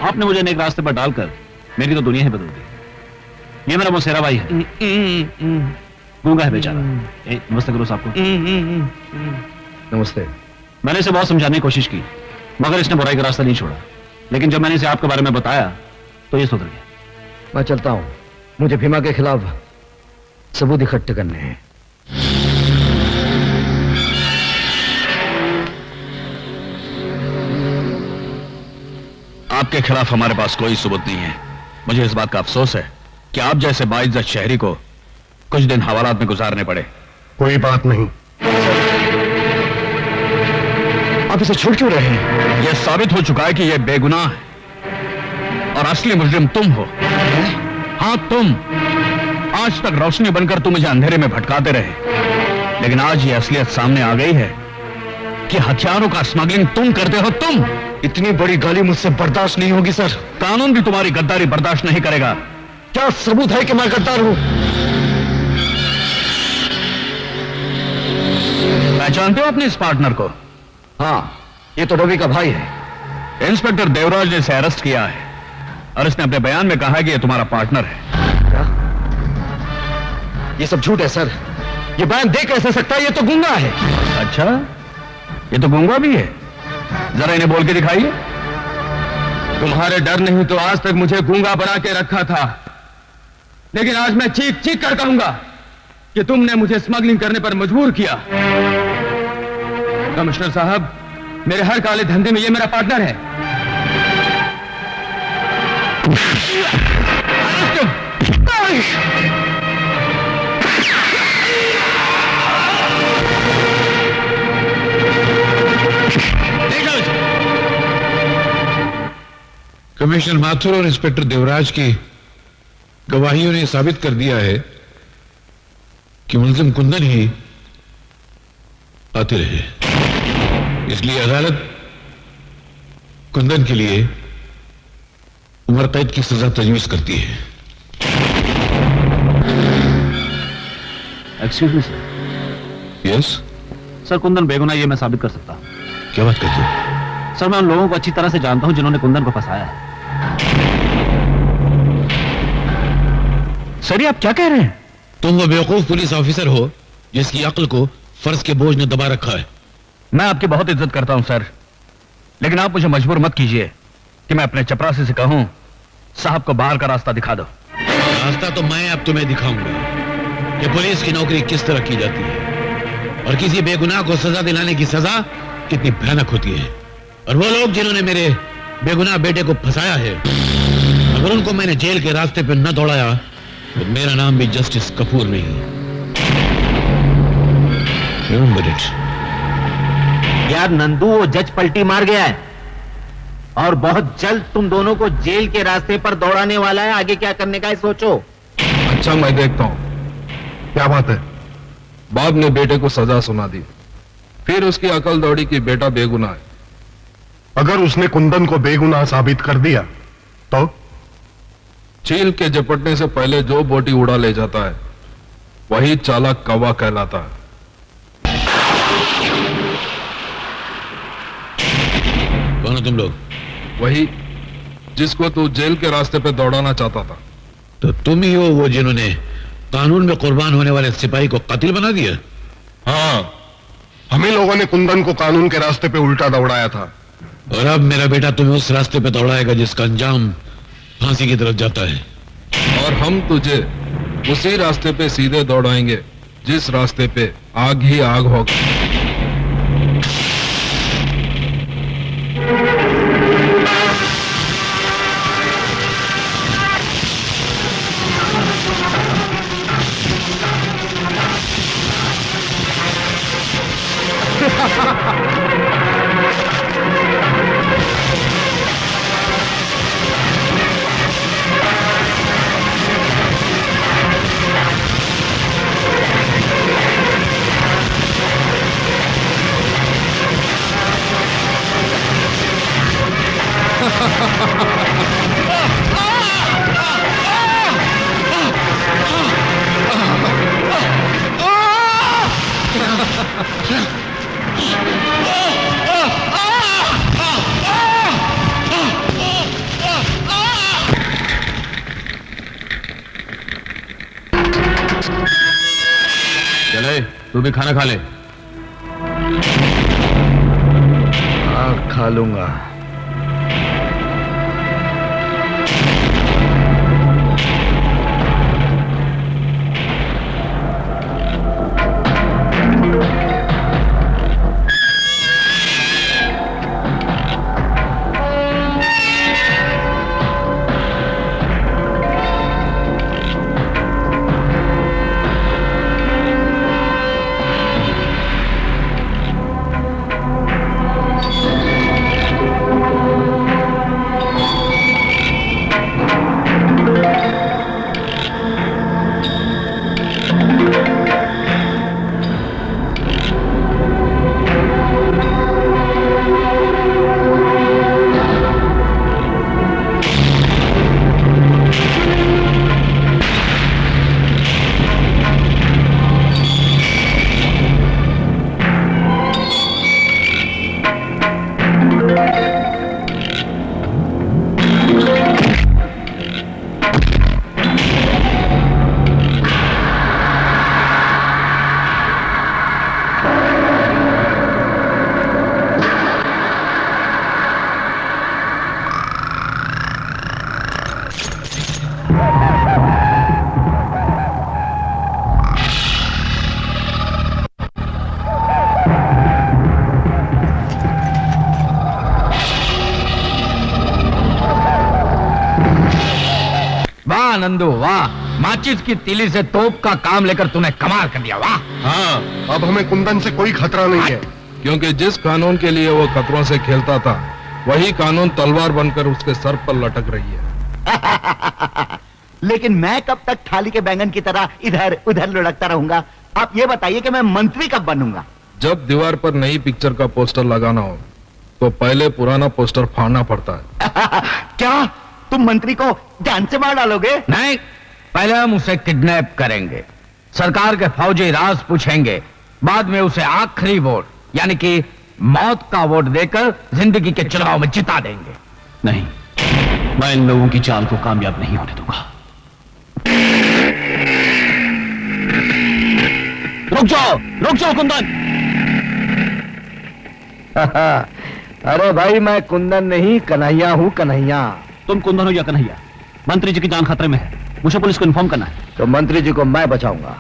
आपने मुझे नेक रास्ते पर डालकर मेरी तो दुनिया ही बदल दी। ये मेरा मौसेरा भाई है, गूंगा है बेचारा। नमस्ते करो साहब को। नमस्ते। मैंने इसे बहुत समझाने की कोशिश की, मगर इसने बुराई का रास्ता नहीं छोड़ा। लेकिन जब मैंने इसे आपके बारे में बताया तो ये सुधर गया। मैं चलता हूं, मुझे भीमा के खिलाफ सबूत इकट्ठे करने हैं। आपके खिलाफ हमारे पास कोई सबूत नहीं है। मुझे इस बात का अफसोस है कि आप जैसे बाइज्जत शहरी को कुछ दिन हवालात में गुजारने पड़े। कोई बात नहीं। आप इसे छोड़ क्यों रहे हैं? यह साबित हो चुका है कि यह बेगुनाह है और असली मुजरिम तुम हो। हाँ तुम। आज तक रोशनी बनकर तुम मुझे अंधेरे में भटकाते रहे, लेकिन आज यह असलियत सामने आ गई है कि हथियारों का स्मगलिंग तुम करते हो। तुम। इतनी बड़ी गाली मुझसे बर्दाश्त नहीं होगी सर। कानून भी तुम्हारी गद्दारी बर्दाश्त नहीं करेगा। क्या सबूत है कि मैं गद्दार हूं? पहचानते हो अपने इस पार्टनर को? हाँ, ये तो रवि का भाई है। इंस्पेक्टर देवराज ने इसे अरेस्ट किया है और इसने अपने बयान में कहा कि यह तुम्हारा पार्टनर है। क्या? ये सब झूठ है सर। ये बयान दे कैसे सकता है? ये तो गूंगा है। अच्छा, ये तो गूंगा भी है। जरा इन्हें बोल के दिखाइए। तुम्हारे डर नहीं तो आज तक मुझे गूंगा बना के रखा था, लेकिन आज मैं चीख चीख कर कहूंगा कि तुमने मुझे स्मगलिंग करने पर मजबूर किया। कमिश्नर साहब, मेरे हर काले धंधे में ये मेरा पार्टनर है। कमिश्नर माथुर और इंस्पेक्टर देवराज की गवाहियों ने साबित कर दिया है कि मुलजिम कुंदन ही आते रहे। इसलिए अदालत कुंदन के लिए उम्र कैद की सजा तजवीज करती है। Excuse me sir. Yes sir, Kundan बेगुनाह ये मैं साबित कर सकता हूं। क्या बात करते हो? सर, मैं उन लोगों को अच्छी तरह से जानता हूं जिन्होंने कुंदन को फंसाया है। सर, ये आप क्या कह रहे हैं? तुम वो बेवकूफ पुलिस ऑफिसर हो जिसकी अक्ल को फर्ज के बोझ ने दबा रखा है। मैं आपकी बहुत इज्जत करता हूं सर, लेकिन आप मुझे मजबूर मत कीजिए कि मैं अपने चपरासी से कहूं साहब को बाहर का रास्ता दिखा दो। रास्ता तो मैं अब तुम्हें दिखाऊंगा कि पुलिस की नौकरी किस तरह की जाती है और किसी बेगुनाह को सजा दिलाने की सजा कितनी भयानक होती है। और वो लोग जिन्होंने मेरे बेगुनाह बेटे को फंसाया है, अगर उनको मैंने जेल के रास्ते पर न दौड़ाया तो मेरा नाम भी जस्टिस कपूर नहीं। Remember it. यार नंदू, वो जज पलटी मार गया है और बहुत जल्द तुम दोनों को जेल के रास्ते पर दौड़ाने वाला है। आगे क्या करने का है सोचो। अच्छा, मैं देखता हूं क्या बात है। बाप ने बेटे को सजा सुना दी, फिर उसकी अकल दौड़ी कि बेटा बेगुनाह है। अगर उसने कुंदन को बेगुनाह साबित कर दिया तो चील के झपटने से पहले जो बोटी उड़ा ले जाता है वही चालाक कौवा कहलाता है। कौन हो तुम लोग? वही जिसको तू जेल के रास्ते पे दौड़ाना चाहता था। तो तुम ही हो वो जिन्होंने कानून में कुर्बान होने वाले सिपाही को कातिल बना दिया? हाँ, हम ही लोगों ने कुंदन को कानून के रास्ते पे उल्टा दौड़ाया था। और अब मेरा बेटा तुम्हें उस रास्ते पे दौड़ाएगा जिसका अंजाम फांसी की तरफ जाता है। और हम तुझे उसी रास्ते पे सीधे दौड़ाएंगे जिस रास्ते पे आग ही आग होगा। तू भी खाना खा ले। हाँ, खा लूंगा। वाह नंदू वाह, माचिस की तीली से तोप का काम लेकर तूने कमाल कर दिया। वाह। हाँ, अब हमें कुंदन से कोई खतरा नहीं है, क्योंकि जिस कानून के लिए वो खतरों से खेलता था वही कानून तलवार बनकर उसके सर पर लटक रही है। लेकिन मैं कब तक थाली के बैंगन की तरह इधर उधर लुढ़कता रहूंगा? आप ये बताइए कि मैं मंत्री कब बनूंगा? जब दीवार पर नई पिक्चर का पोस्टर लगाना हो तो पहले पुराना पोस्टर फाड़ना पड़ता है। क्या तुम मंत्री को जान से मार डालोगे? नहीं, पहले हम उसे किडनैप करेंगे, सरकार के फौजी राज पूछेंगे, बाद में उसे आखिरी वोट यानी कि मौत का वोट देकर जिंदगी के चुनाव में जिता देंगे। नहीं, मैं इन लोगों की चाल को कामयाब नहीं होने दूंगा। रुक जाओ कुंदन। अरे भाई, मैं कुंदन नहीं, कन्हैया हूँ, कन्हैया। तुम कुंदन हो या कन्हैया, मंत्री जी की जान खतरे में है, मुझे पुलिस को इन्फॉर्म करना है। तो मंत्री जी को मैं बचाऊंगा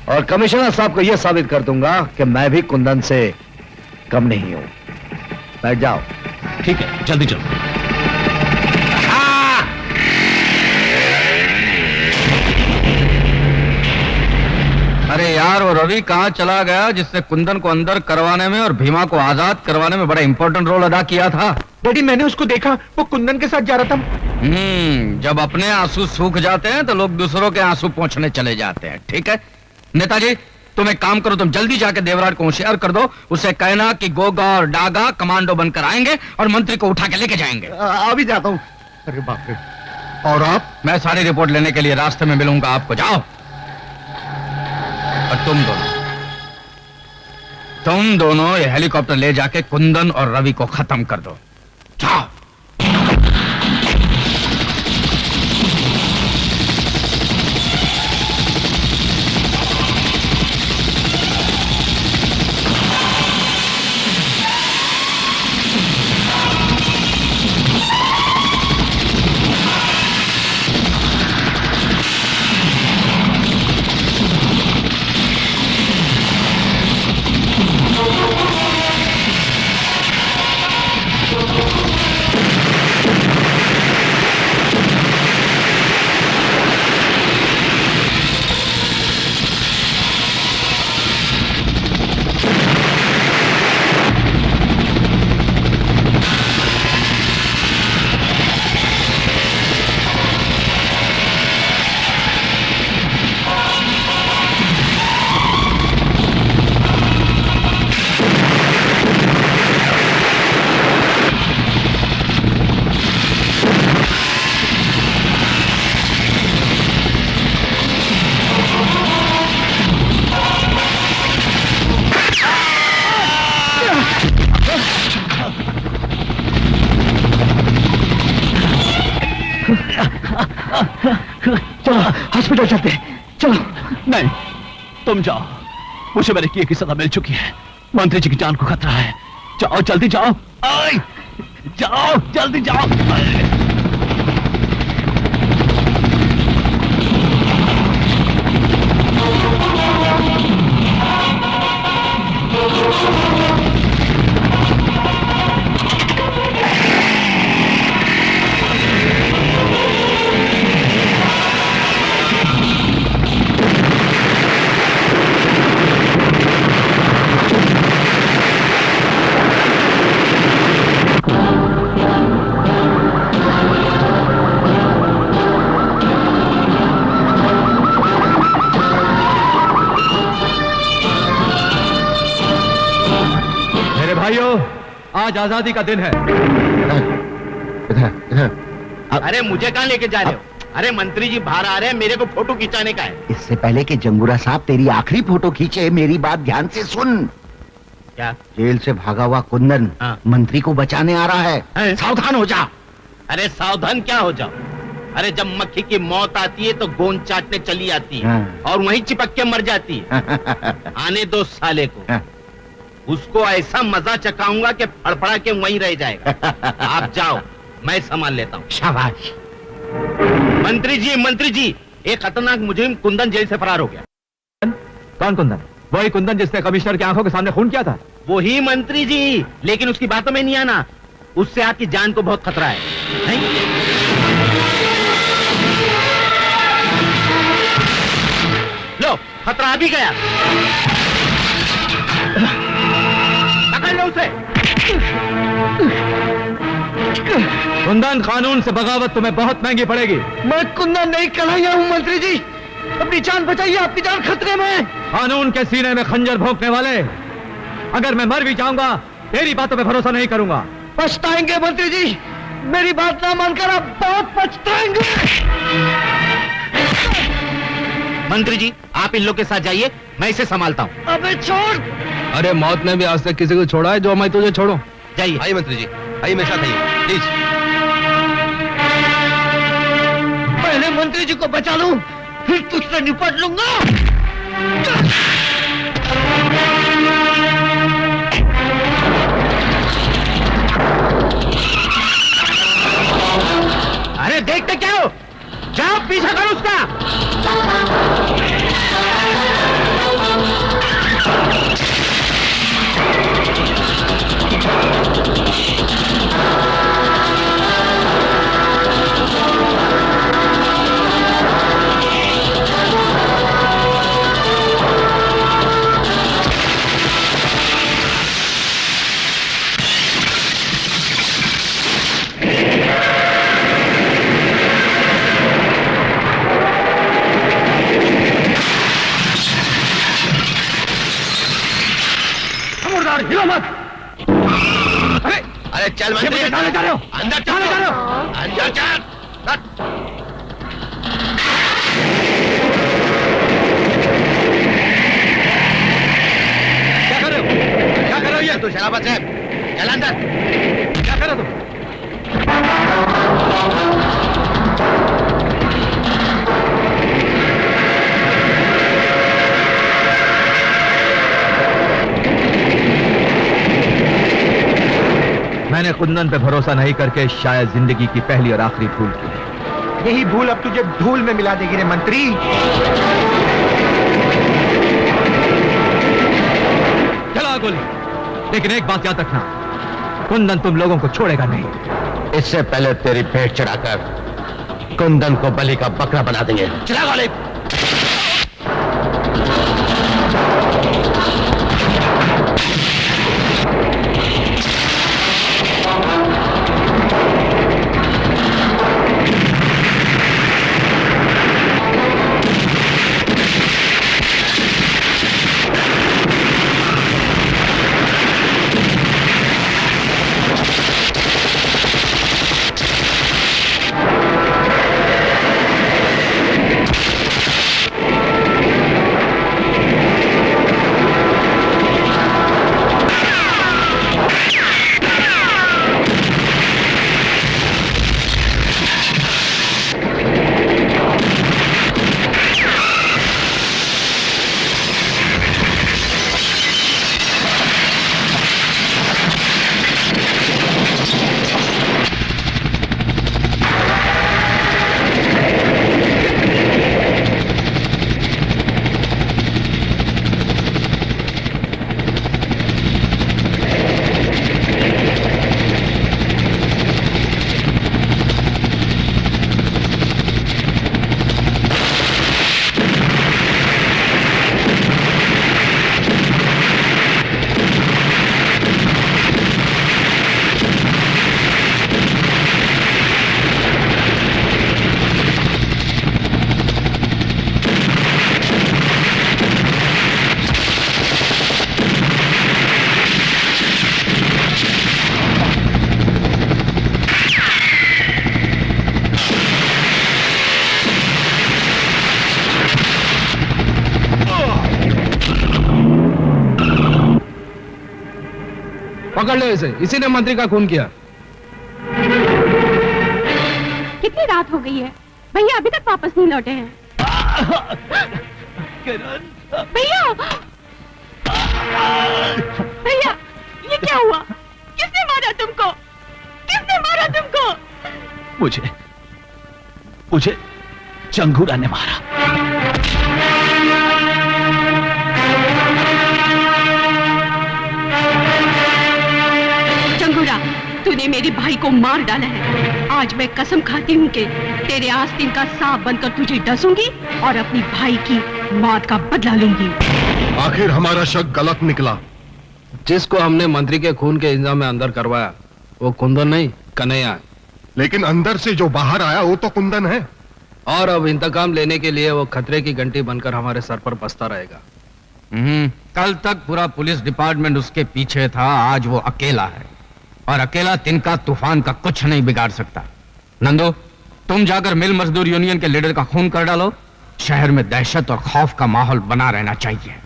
और कमिश्नर साहब को यह साबित कर दूंगा कि मैं भी कुंदन से कम नहीं हूं। बैठ जाओ। ठीक है, जल्दी चलो। अरे यार, वो रवि कहाँ चला गया जिससे कुंदन को अंदर करवाने में और भीमा को आजाद करवाने में बड़ा इंपॉर्टेंट रोल अदा किया था? डैडी, मैंने उसको देखा, वो कुंदन के साथ जा रहा था। जब अपने आंसू सूख जाते हैं तो लोग दूसरों के आंसू पोंछने चले जाते हैं। ठीक है नेताजी, तुम एक काम करो, तुम जल्दी जाके देवराट को होशियार कर दो, उसे कहना कि गोगा और डागा कमांडो बनकर आएंगे और मंत्री को उठा के लेके जाएंगे। अभी जाता हूं। अरे बाप रे। और आप? मैं सारी रिपोर्ट लेने के लिए रास्ते में मिलूंगा आपको। जाओ। और तुम दोनों ये हेलीकॉप्टर ले जाके कुंदन और रवि को खत्म कर दो। जाओ। चलो हॉस्पिटल चलते हैं, चलो। नहीं, तुम जाओ, मुझे मेरे किए की सजा मिल चुकी है। मंत्री जी की जान को खतरा है। जाओ जल्दी जाओ। आए! जाओ जल्दी जाओ। आए! भाइयों, आज आजादी का दिन है। अरे मुझे कहां लेके जा रहे हो? अरे मंत्री जी बाहर आ रहे हैं, मेरे को फोटो खिंचाने का है। इससे पहले कि जंगूरा साहब तेरी आखिरी फोटो खींचे, मेरी बात ध्यान से सुन। क्या? जेल से भागा हुआ कुंदन हाँ। मंत्री को बचाने आ रहा है। सावधान हो जा। अरे सावधान क्या हो जाओ? अरे जब मक्खी की मौत आती है तो गोंद चाटने चली आती है और वहीं चिपक के मर जाती है। आने दो साले को, उसको ऐसा मजा चखाऊंगा कि फड़फड़ा के वहीं रह जाएगा। आप जाओ, मैं संभाल लेता हूँ। शाबाश। मंत्री जी, एक खतरनाक मुजरिम कुंदन जेल से फरार हो गया। कौन कुंदन? वही कुंदन जिसने कमिश्नर की आंखों के सामने खून किया था? वही मंत्री जी, लेकिन उसकी बातों में नहीं आना। उससे आपकी जान को बहुत खतरा है, नहीं? लो, खतरा आ भी गया। पकड़ लो उसे। कुंदन, कानून से बगावत तुम्हें बहुत महंगी पड़ेगी। मैं कुंदन नहीं कन्हैया हूँ मंत्री जी। अपनी जान बचाइए, आपकी जान खतरे में है। कानून के सीने में खंजर भोंकने वाले, अगर मैं मर भी जाऊंगा तेरी बातों पे भरोसा नहीं करूंगा। पछताएंगे मंत्री जी, मेरी बात ना मानकर आप बहुत पछताएंगे। मंत्री जी, आप इन लोग के साथ जाइए, मैं इसे संभालता हूँ। अबे छोड़। अरे मौत ने भी आज तक किसी को छोड़ा है जो मैं तुझे छोड़ूं? जाइए। आइए मंत्री जी, आइए मेरे साथ आइए प्लीज। पहले मंत्री जी को बचा लूं, फिर तुझसे निपट लूंगा। अरे देखते क्या हो? जाओ पीछा करो उसका। हिलो मत। अरे चल मंत्री, कहां जा रहे हो? अंदर कहां जा रहे हो? अंदर चल। क्या कर रहे हो? क्या कर रहे हो ये? तू शराबत है, चल अंदर। क्या कर रहे हो तुम? मैंने कुंदन पे भरोसा नहीं करके शायद जिंदगी की पहली और आखिरी भूल की है। यही भूल अब तुझे धूल में मिला देगी रे मंत्री। चला गोली। लेकिन एक बात याद रखना, कुंदन तुम लोगों को छोड़ेगा नहीं। इससे पहले तेरी भेंट चढ़ाकर कुंदन को बलि का बकरा बना देंगे। चला गोली। पकड़ लो इसे, इसी ने मंत्री का खून किया। कितनी रात हो गई है, भैया अभी तक वापस नहीं लौटे हैं। भैया भैया ये क्या हुआ? किसने मारा तुमको? किसने मारा तुमको? मुझे चंगूरा ने मारा। चंगूरा, तूने मेरे भाई को मार डाला है। आज मैं कसम खाती हूँ कि तेरे आस्तीन का सांप बनकर तुझे डसूंगी और अपनी भाई की मौत का बदला लूंगी। आखिर हमारा शक गलत निकला। जिसको हमने मंत्री के खून के इल्जाम में अंदर करवाया वो कुंदन नहीं, कन्हैया है। लेकिन अंदर से जो बाहर आया वो तो कुंदन है। और अब इंतकाम लेने के लिए वो खतरे की घंटी बनकर हमारे सर पर बसता रहेगा। कल तक पूरा पुलिस डिपार्टमेंट उसके पीछे था, आज वो अकेला है और अकेला तिनका तूफान का कुछ नहीं बिगाड़ सकता। नंदू, तुम जाकर मिल मजदूर यूनियन के लीडर का खून कर डालो। शहर में दहशत और खौफ का माहौल बना रहना चाहिए।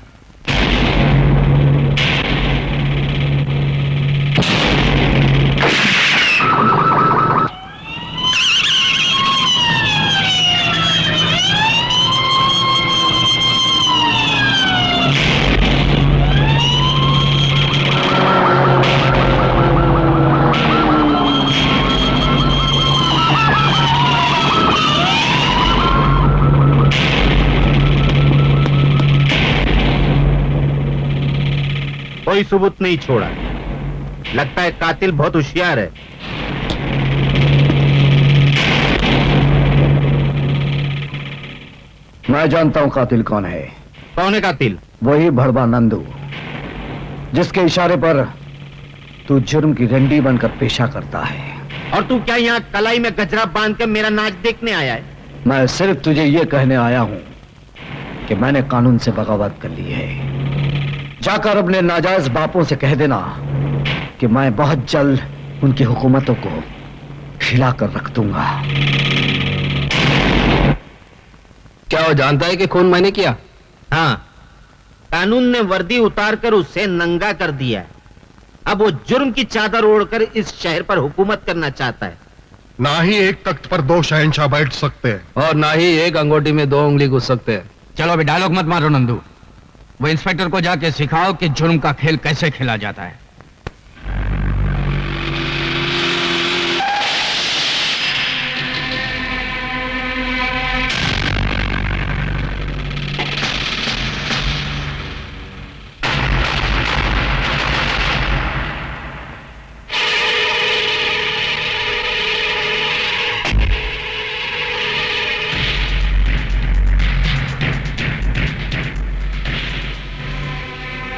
कोई सबूत नहीं छोड़ा। लगता है कातिल बहुत होशियार है। मैं जानता हूं कातिल कौन है। कौन है कातिल? वही भड़वा नंदू, जिसके इशारे पर तू जुर्म की रंडी बनकर पेशा करता है। और तू क्या यहाँ कलाई में गजरा बांध कर मेरा नाच देखने आया है? मैं सिर्फ तुझे ये कहने आया हूं कि मैंने कानून से बगावत कर ली है। जाकर अपने नाजायज बापों से कह देना कि मैं बहुत जल्द उनकी हुकूमतों को हिला कर रख दूंगा। क्या वो जानता है कि खून मैंने किया? हाँ, कानून ने वर्दी उतारकर उसे नंगा कर दिया है। अब वो जुर्म की चादर ओढ़कर इस शहर पर हुकूमत करना चाहता है। ना ही एक तख्त पर दो शहंशाह बैठ सकते हैं और ना ही एक अंगूठी में दो उंगली घुस सकते हैं। चलो अभी डायलॉग मत मारो नंदू, वो इंस्पेक्टर को जाके सिखाओ कि जुर्म का खेल कैसे खेला जाता है।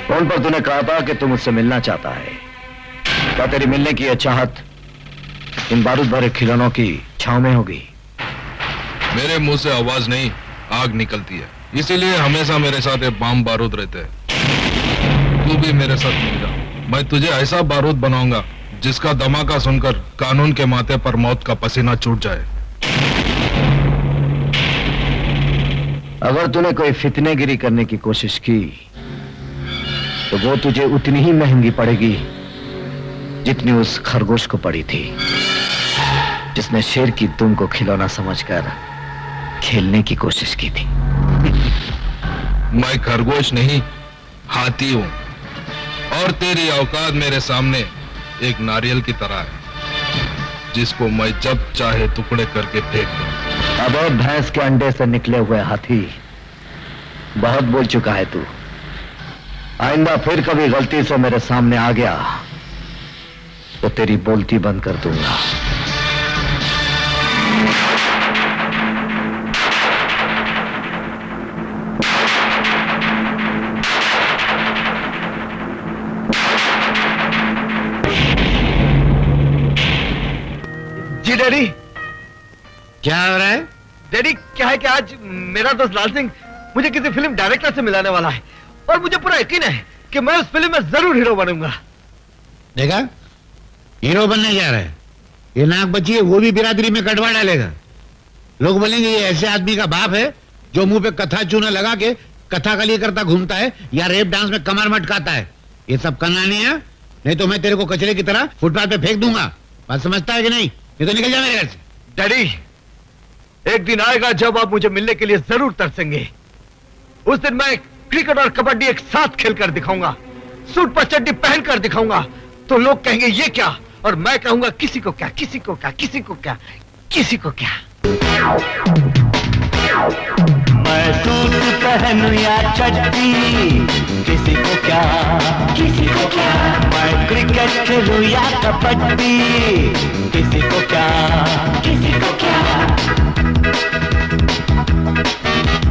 फोन पर तूने कहा था कि तू मुझसे मिलना चाहता है। क्या तेरी मिलने की यह चाहत इन बारूद भरे खिलौनों की छांव में होगी? मेरे मुंह से आवाज नहीं, आग निकलती है, इसीलिए हमेशा मेरे साथ ये बम बारूद रहते हैं। तू भी मेरे साथ मिल जा, मैं तुझे ऐसा बारूद बनाऊंगा जिसका धमाका सुनकर कानून के माथे पर मौत का पसीना छूट जाए। अगर तूने कोई फितनेगिरी करने की कोशिश की तो वो तुझे उतनी ही महंगी पड़ेगी जितनी उस खरगोश को पड़ी थी, जिसने शेर की दुम को खिलौना समझकर खेलने की कोशिश की थी। मैं खरगोश नहीं, हाथी हूं और तेरी औकात मेरे सामने एक नारियल की तरह है जिसको मैं जब चाहे टुकड़े करके फेंक दूं। अब भैंस के अंडे से निकले हुए हाथी, बहुत बोल चुका है तू। आइंदा फिर कभी गलती से मेरे सामने आ गया तो तेरी बोलती बंद कर दूंगा। जी डैडी। क्या हो रहा है? डैडी क्या है कि आज मेरा दोस्त लाल सिंह मुझे किसी फिल्म डायरेक्टर से मिलाने वाला है और मुझे पूरा यकीन है कि मैं उस फिल्म में जरूर हीरो बनूंगा। देखा, हीरो बनने जा रहा है। ये नाक बची है, वो भी बिरादरी में कटवा डालेगा। लोग बोलेंगे ये ऐसे आदमी का बाप है जो मुंह पे कथा चूना लगा के कथा कली करता घूमता है या रेप डांस में कमर मटकाता है। ये सब करना नहीं है नहीं तो मैं तेरे को कचरे की तरह फुटपाथ पे फेंक दूंगा। बात समझता है कि नहीं? ये तो निकल जा मेरे घर से। डैडी, एक दिन आएगा जब आप मुझे मिलने के लिए जरूर तरसेंगे। उस दिन मैं क्रिकेट और कबड्डी एक साथ खेलकर दिखाऊंगा, सूट पर चड्डी पहनकर दिखाऊंगा। तो लोग कहेंगे ये क्या, और मैं कहूंगा किसी को क्या, किसी को क्या, किसी को क्या, किसी को क्या। मैं सूट पहनूं या चड्डी, किसी को क्या, किसी को क्या। मैं क्रिकेट खेलूं या कबड्डी, किसी को क्या, किसी को क्या।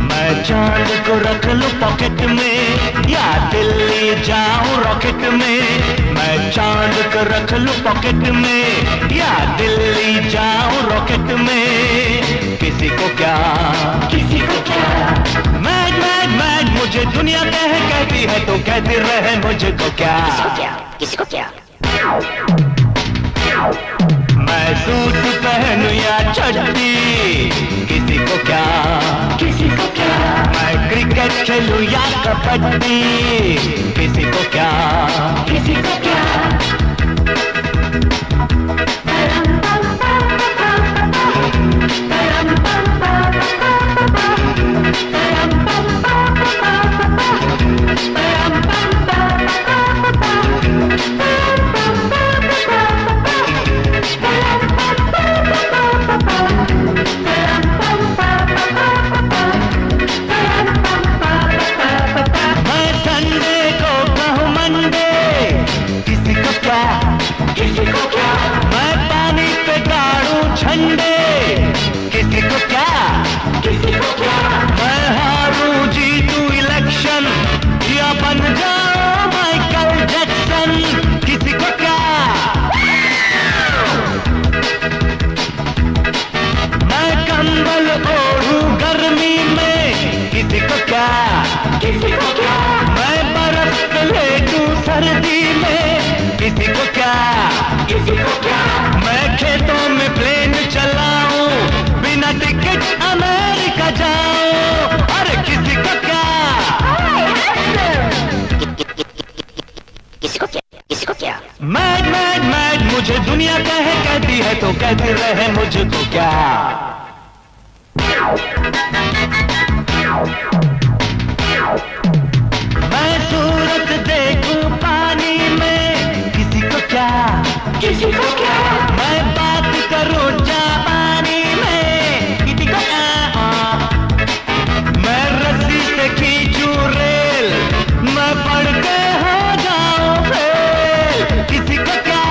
मैं चांद को रख लूं पॉकेट में या दिल्ली जाऊं रॉकेट में। मैं चांद को रख लूं पॉकेट में या दिल्ली जाऊं रॉकेट में, किसी को क्या, किसी को क्या। मैड मैड मैड मुझे दुनिया कहती है तो कहती रहे मुझको क्या, किसी को क्या। मैं सूट पहनूं या चड्डी, किसी को क्या, किसी को क्या। मैं क्रिकेट खेलूं या कबड्डी, किसी को क्या, किसी को क्या। मुझे दुनिया कहती है तो कहती रहे मुझको क्या। मैं सूरत देखूं पानी में, किसी को क्या, किसी को क्या। मैं बात करूं जापानी में, किसी को क्या। मैं रस्सी से खींचूं रेल, मैं पढ़ के हो जाऊं फेल, किसी को क्या।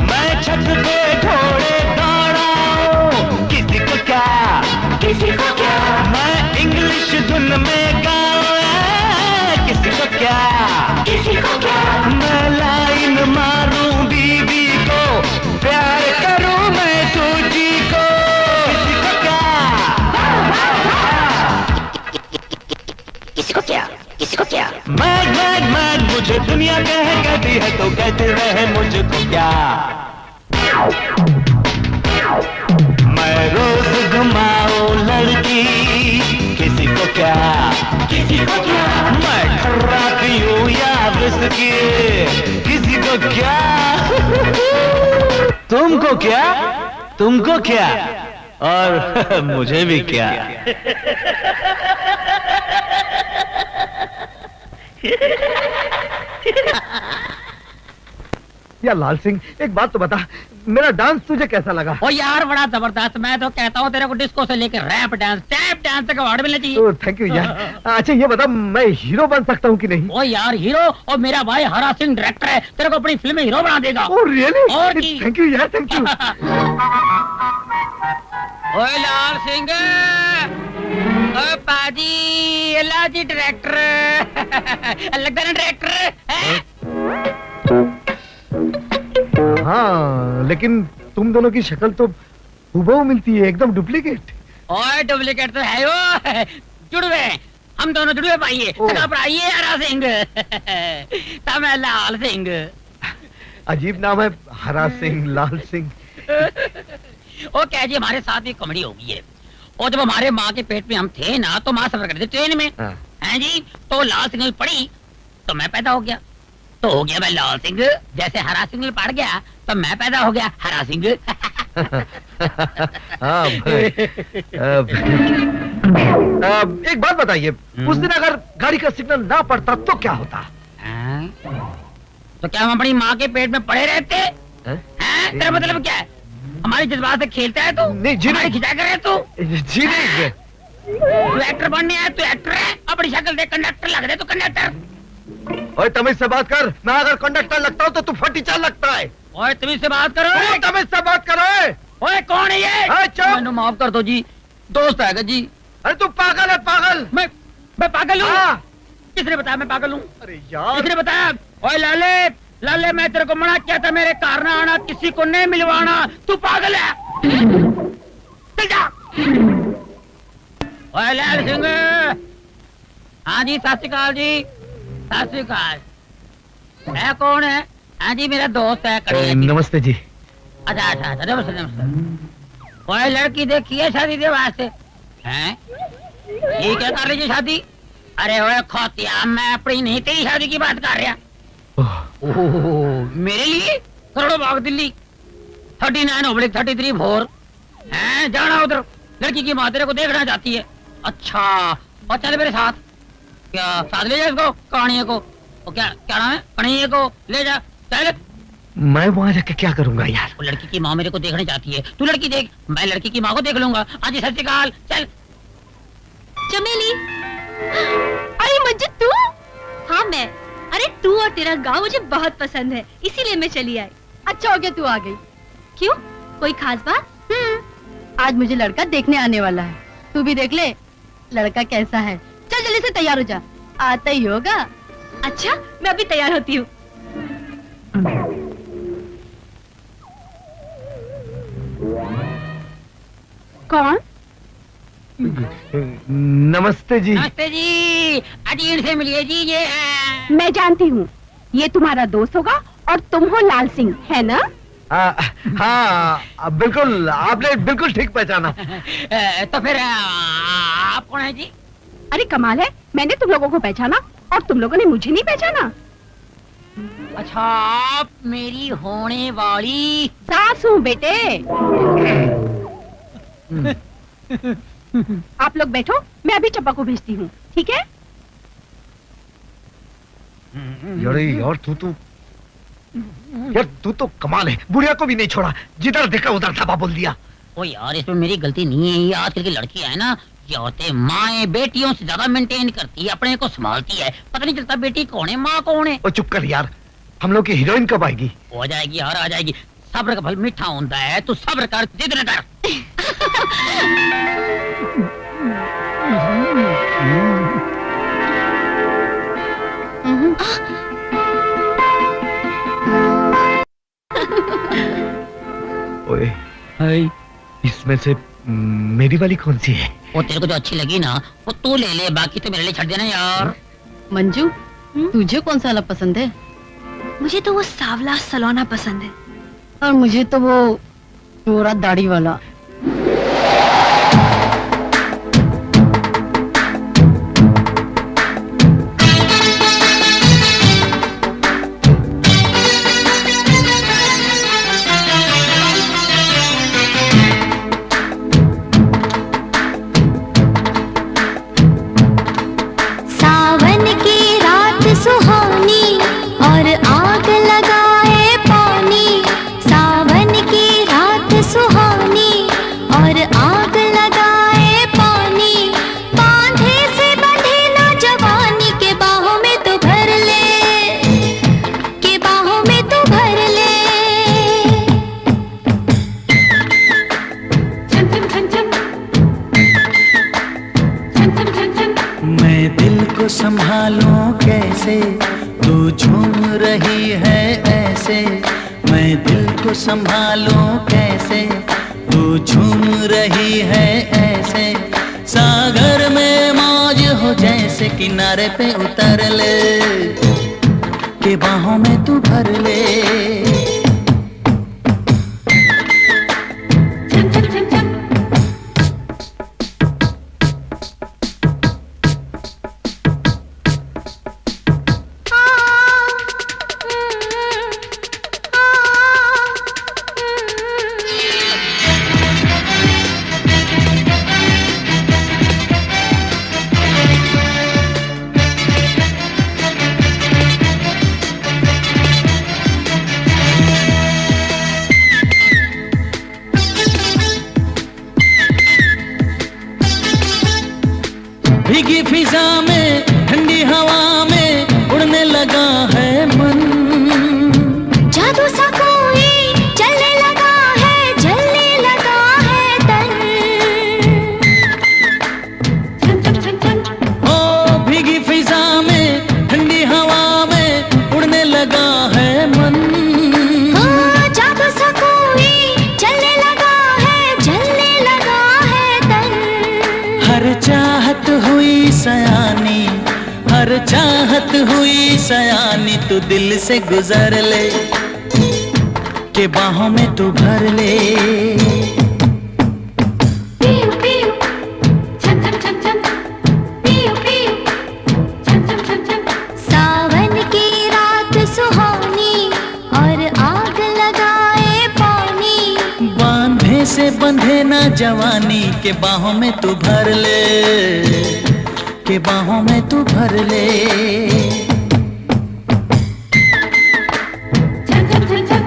मैं छत पे घोड़े दौड़ाऊं, किसी को क्या, किसी को क्या। मैं इंग्लिश धुन में गाऊं, किसी को क्या, किसी को क्या। मैं लाइन मारूं बीवी को, प्यार करूं मैं सूजी को, किसी को क्या, किसी को क्या, किसी को क्या। मैड मैड मैड मुझे दुनिया कहती है तो कहते रहे मुझको क्या। मैं रोज घुमाऊं लड़की, किसी को क्या, किसी को क्या। मैं खर्रा पीऊं या विस्की, किसी को क्या। तुमको क्या, तुमको क्या, और मुझे भी क्या। या लाल सिंह, एक बात तो बता, मेरा डांस तुझे कैसा लगा? ओ यार बड़ा जबरदस्त। मैं तो कहता हूँ तेरे को डिस्को से लेकर रैप डांस, टैप डांस तक अवार्ड मिलना चाहिए। थैंक यू यार। अच्छा ये बता, मैं हीरो बन सकता हूँ कि नहीं? ओ यार हीरो, और मेरा भाई हरा सिंह डायरेक्टर है, तेरे को अपनी फिल्म में हीरो बना देगा। Oh really? और थैंक यू यार, थैंक यू। ओए लाल सिंह, ओ पाजी, लाजी डायरेक्टर लगता है डायरेक्टर। हाँ, लेकिन तुम दोनों की शक्ल तो हूबहू मिलती है, एकदम डुप्लीकेट। ओए डुप्लीकेट तो है वो, जुड़वे, हम दोनों जुड़वे पाइए। आइए हरा सिंह, तब मैं लाल सिंह। अजीब नाम है, हरा सिंह, लाल सिंह। ओ क्या जी, हमारे साथ भी कॉमेडी हो गई है। और जब हमारे माँ के पेट में हम थे ना, तो माँ सफर करते ट्रेन में। हैं जी, तो लाल सिग्नल पड़ी तो मैं पैदा हो गया, तो हो गया मैं लाल सिंह। जैसे हरा सिग्नल पड़ गया तो मैं पैदा हो गया हरा सिंह। एक बात बताइए, उस दिन अगर गाड़ी का सिग्नल ना पड़ता तो क्या होता? तो क्या हम अपनी माँ के पेट में पड़े रहते? तेरा मतलब क्या है? हमारे जज्बात से खेलता है तू? नहीं जी नहीं। खिंचा कर तू? जी नहीं। तू एक्टर बनने आया, तू एक्टर है? अपनी शक्ल देख कंडक्टर लग रहे, तू कंडक्टर। ओए तमीज से बात कर, मैं अगर कंडक्टर लगता हूँ तो तू फटीचा लगता है। ओए तमीज से बात करो। तमीज से बात करो। ओए कौन है ये? चुप। माफ कर दो जी, दोस्त है जी। अरे तू पागल है, पागल। मैं पागल हूँ? किसने बताया मैं पागल हूँ? अरे यार, किसने बताया? ओए लाले, लाले मैं तेरे को मना किया था मेरे कार ना आना, किसी को नहीं मिलवाना। तू पागल है? चल जा। ओए लाल सिंह। हाँ जी, सत श्री अकाल जी, सत श्री अकाल। है कौन है? हाँ जी, मेरा दोस्त है। नमस्ते जी। अच्छा अच्छा अच्छा, नमस्ते नमस्ते। ओए लड़की देखी है शादी के वास्ते? हैं? ये क्या कर लीजिए शादी? अरे ओए खोतिया, मैं अपनी नहीं तेरी शादी की बात कर रहा। ओह, मेरे लिए करोड़ों भाग दिल्ली 39/33 हैं, जाना उधर। लड़की की माँ तेरे को देखना चाहती है। अच्छा, और चल मेरे साथ। क्या साथ ले जा इसको, कहानियों को? और क्या क्या नाम है? कहानियों को ले जा, चल। मैं वहाँ जाके क्या करूंगा यार? वो लड़की की माँ मेरे को देखना चाहती है, तू लड़की देख, मैं लड़की की माँ को देख लूंगा। हाँ जी, सत श्री अकाल। चल। चमेली। अरे मंजू तू? हाँ मैं। अरे तू और तेरा गांव मुझे बहुत पसंद है, इसीलिए मैं चली आई। अच्छा हो गया तू आ गई। क्यों, कोई खास बात? आज मुझे लड़का देखने आने वाला है, तू भी देख ले लड़का कैसा है। चल जल्दी से तैयार हो जा, आता ही होगा। अच्छा, मैं अभी तैयार होती हूँ। कौन? नमस्ते जी। नमस्ते जी, अजीन से मिलिए जी। ये है। मैं जानती हूँ, ये तुम्हारा दोस्त होगा और तुम हो लाल सिंह, है ना? हाँ बिल्कुल, आपने बिल्कुल ठीक पहचाना। तो फिर आप कौन है जी? अरे कमाल है, मैंने तुम लोगों को पहचाना और तुम लोगों ने मुझे नहीं पहचाना। अच्छा, आप मेरी होने वाली सास हूँ बेटे। आप लोग बैठो, मैं अभी चप्पा को भेजती हूँ, ठीक है? यार तू तो कमाल है, बुढ़िया को भी नहीं छोड़ा, जिधर देखा उधर धाबा बोल दिया। ओ यार, इसमें मेरी गलती नहीं है। ये आजकल की लड़की है ना, ये औरतें माएँ बेटियों से ज्यादा मेंटेन करती है, अपने को संभालती है, पता नहीं चलता बेटी कौन है माँ कौन है। ओ चुप कर यार, हम लोग की हीरोइन कब आएगी? हो जाएगी यार, आ जाएगी। सब्र का फल मीठा होता है, तू सब्र कर, जिद न कर। ओए, इसमें से मेरी वाली कौन सी है? वो तेरे को जो अच्छी लगी ना, वो तू ले ले, बाकी तो मेरे लिए छोड़ देना यार। मंजू, तुझे कौन सा वाला पसंद है? मुझे तो वो सावला सलोना पसंद है। और मुझे तो वो गोरा दाढ़ी वाला। सावन की रात सुहानी और आग लगाए पानी। सावन की रात सुहानी और आग लगाए पानी। बांधे से बंधे ना जवानी के बाहों में तो भर ले, के बाहों में तो भर ले। मैं दिल को संभालूं कैसे, तू झूम रही है ऐसे। मैं दिल को संभालूं कैसे, तू झूम रही है ऐसे। सागर में मौज हो जैसे, किनारे पे उतर ले, के बाहों में तू भर ले। फिजा में ठंडी हवा में उड़ने लगा है मन। जादू सा कोई चलने लगा है, जलने लगा है तन। ओ भीगी फिजा में ठंडी हवा में उड़ने लगा है मन। ओ जादू सा कोई चलने लगा है, जलने लगा है तन। हर चाहत हुई सयानी, हर चाहत हुई सयानी, तू दिल से गुजर ले के बाहों में तू भर ले। पियो पियो छम छम छम छम, पियो पियो छम छम छम छम। सावन की रात सुहानी और आग लगाए पानी। बांधे से बंधे ना जवानी, के बाहों में तू भर ले, के बाहों में तू भर ले। छम छम छम छम।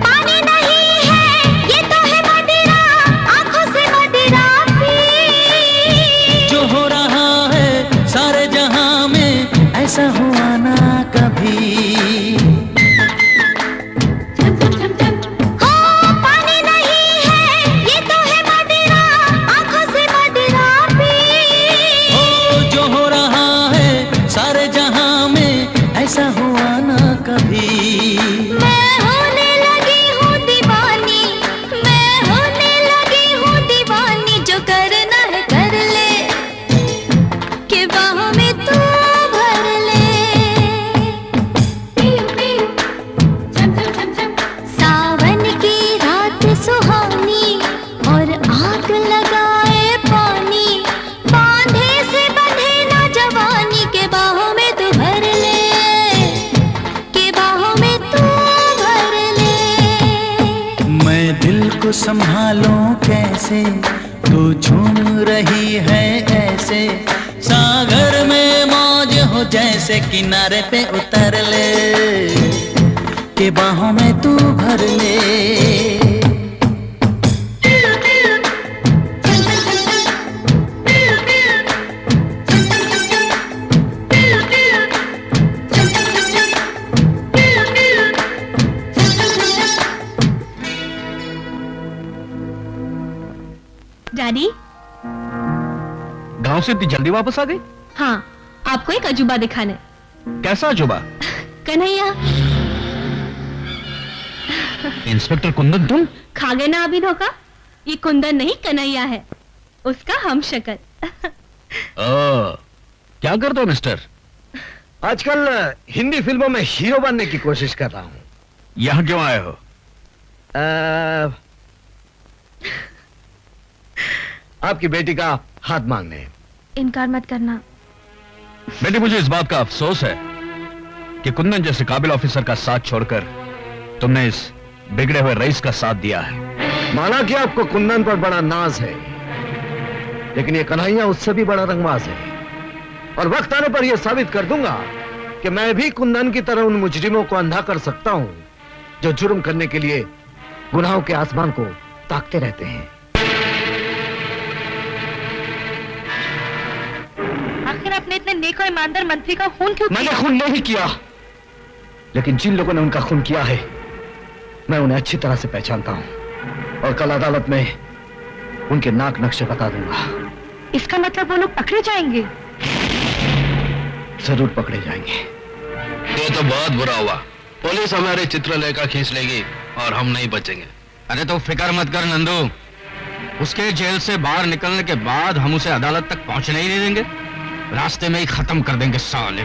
पानी नहीं है ये तो है मदिरा, आंखों से मदिरा पी। जो हो रहा है सारे जहां में, ऐसा हुआ ना कभी। हो पानी नहीं है ये तो है मदिरा, आंखों से मदिरा पी। ओ जो हो रहा है सारे जहां में, ऐसा हुआ ना कभी। मैं होने लगी हूँ दीवानी, मैं होने लगी हूँ दीवानी। जो करना है कर ले, के बाहों में तू भर ले। पियो पियो छम छम छम छम। सावन की रात सुहानी और आग लगाए पानी। बांधे से बंधे ना जवानी, के बाहों में तू भर ले, के बाहों में तू भर ले। मैं दिल को संभालूं कैसे, तू झूम रही है ऐसे। सागर में मौज हो जैसे, किनारे पे उतर ले, के बाहों में तू भर ले। पियो पियो छम छम छम छम। पियो पियो छम छम छम छम। पियो पियो छम छम छम छम। पियो पियो छम छम छम छम। डैडी। गांव से इतनी जल्दी वापस आ गई? हाँ, आपको एक अजूबा दिखाने। कैसा अजूबा? कन्हैया। इंस्पेक्टर कुंदन तुम? खा गए ना अभी धोखा? ये कुंदन नहीं कन्हैया है, उसका हम शक्ल। क्या करते हो मिस्टर? आजकल हिंदी फिल्मों में हीरो बनने की कोशिश कर रहा हूँ। यहाँ क्यों आए हो? आपकी बेटी का हाथ मांगने। इनकार मत करना। बेटी, मुझे इस बात का अफसोस है कि कुंदन जैसे काबिल ऑफिसर का साथ छोड़कर तुमने इस बिगड़े हुए रईस का साथ दिया है। माना कि आपको कुंदन पर बड़ा नाज है, लेकिन ये कन्हैया उससे भी बड़ा रंगबाज है। और वक्त आने पर यह साबित कर दूंगा कि मैं भी कुंदन की तरह उन मुजरिमों को अंधा कर सकता हूं जो जुर्म करने के लिए गुनाहों के आसमान को ताकते रहते हैं। आखिर आपने इतने नेक और ईमानदार मंत्री का खून क्यों किया? मैंने खून नहीं किया, लेकिन जिन लोगों ने उनका खून किया है, मैं उन्हें अच्छी तरह से पहचानता हूं और कल अदालत में उनके नाक नक्शे बता दूंगा। इसका मतलब वो लोग पकड़े जाएंगे? जरूर पकड़े जाएंगे। ये तो बहुत बुरा हुआ। पुलिस हमारे चित्रलेखा खींच लेगी और हम नहीं बचेंगे। अरे तो फिक्र मत कर नंदू, उसके जेल से बाहर निकलने के बाद हम उसे अदालत तक पहुंचने ही नहीं देंगे, रास्ते में ही खत्म कर देंगे साले।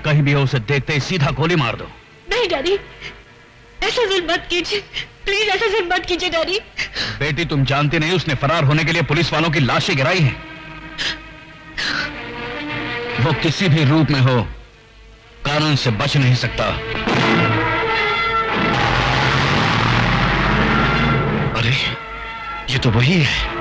कहीं भी हो उसे देखते ही सीधा गोली मार दो। नहीं डैडी, ऐसा जुल्म मत कीजिए, प्लीज ऐसा जुल्म मत कीजिए डैडी। बेटी तुम जानती नहीं उसने फरार होने के लिए पुलिस वालों की लाशें गिराई हैं। वो किसी भी रूप में हो कानून से बच नहीं सकता। अरे ये तो वही है।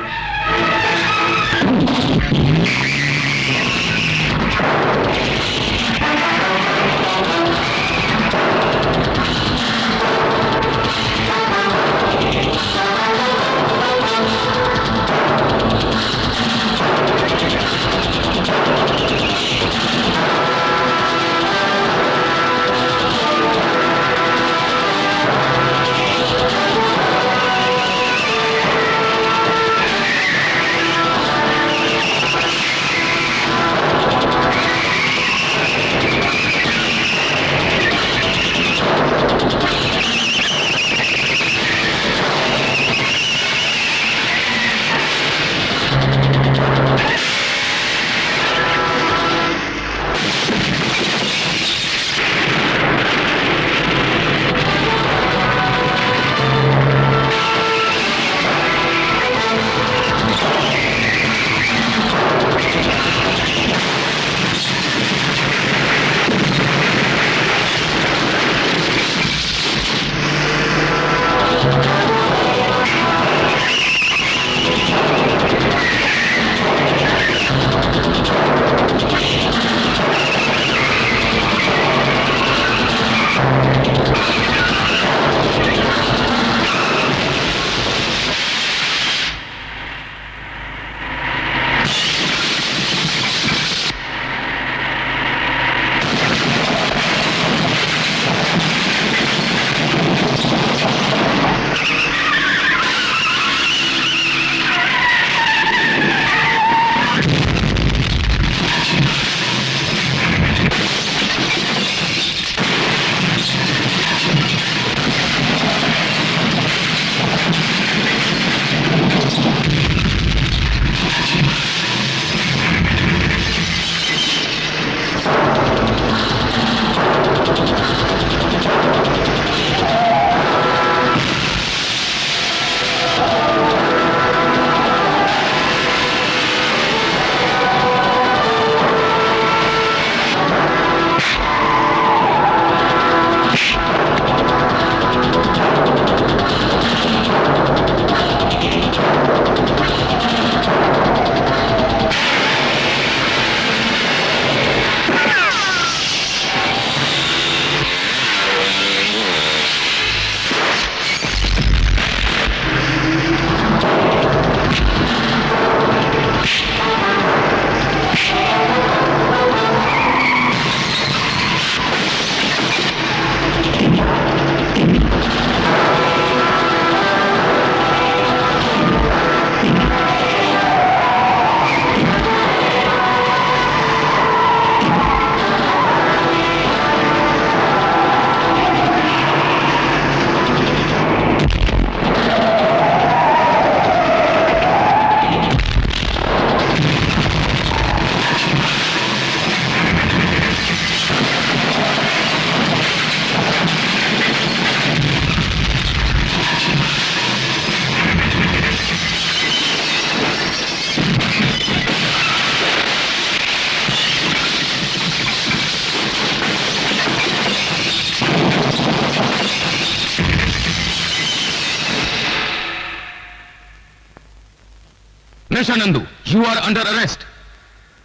नशा Nandu, you are under arrest.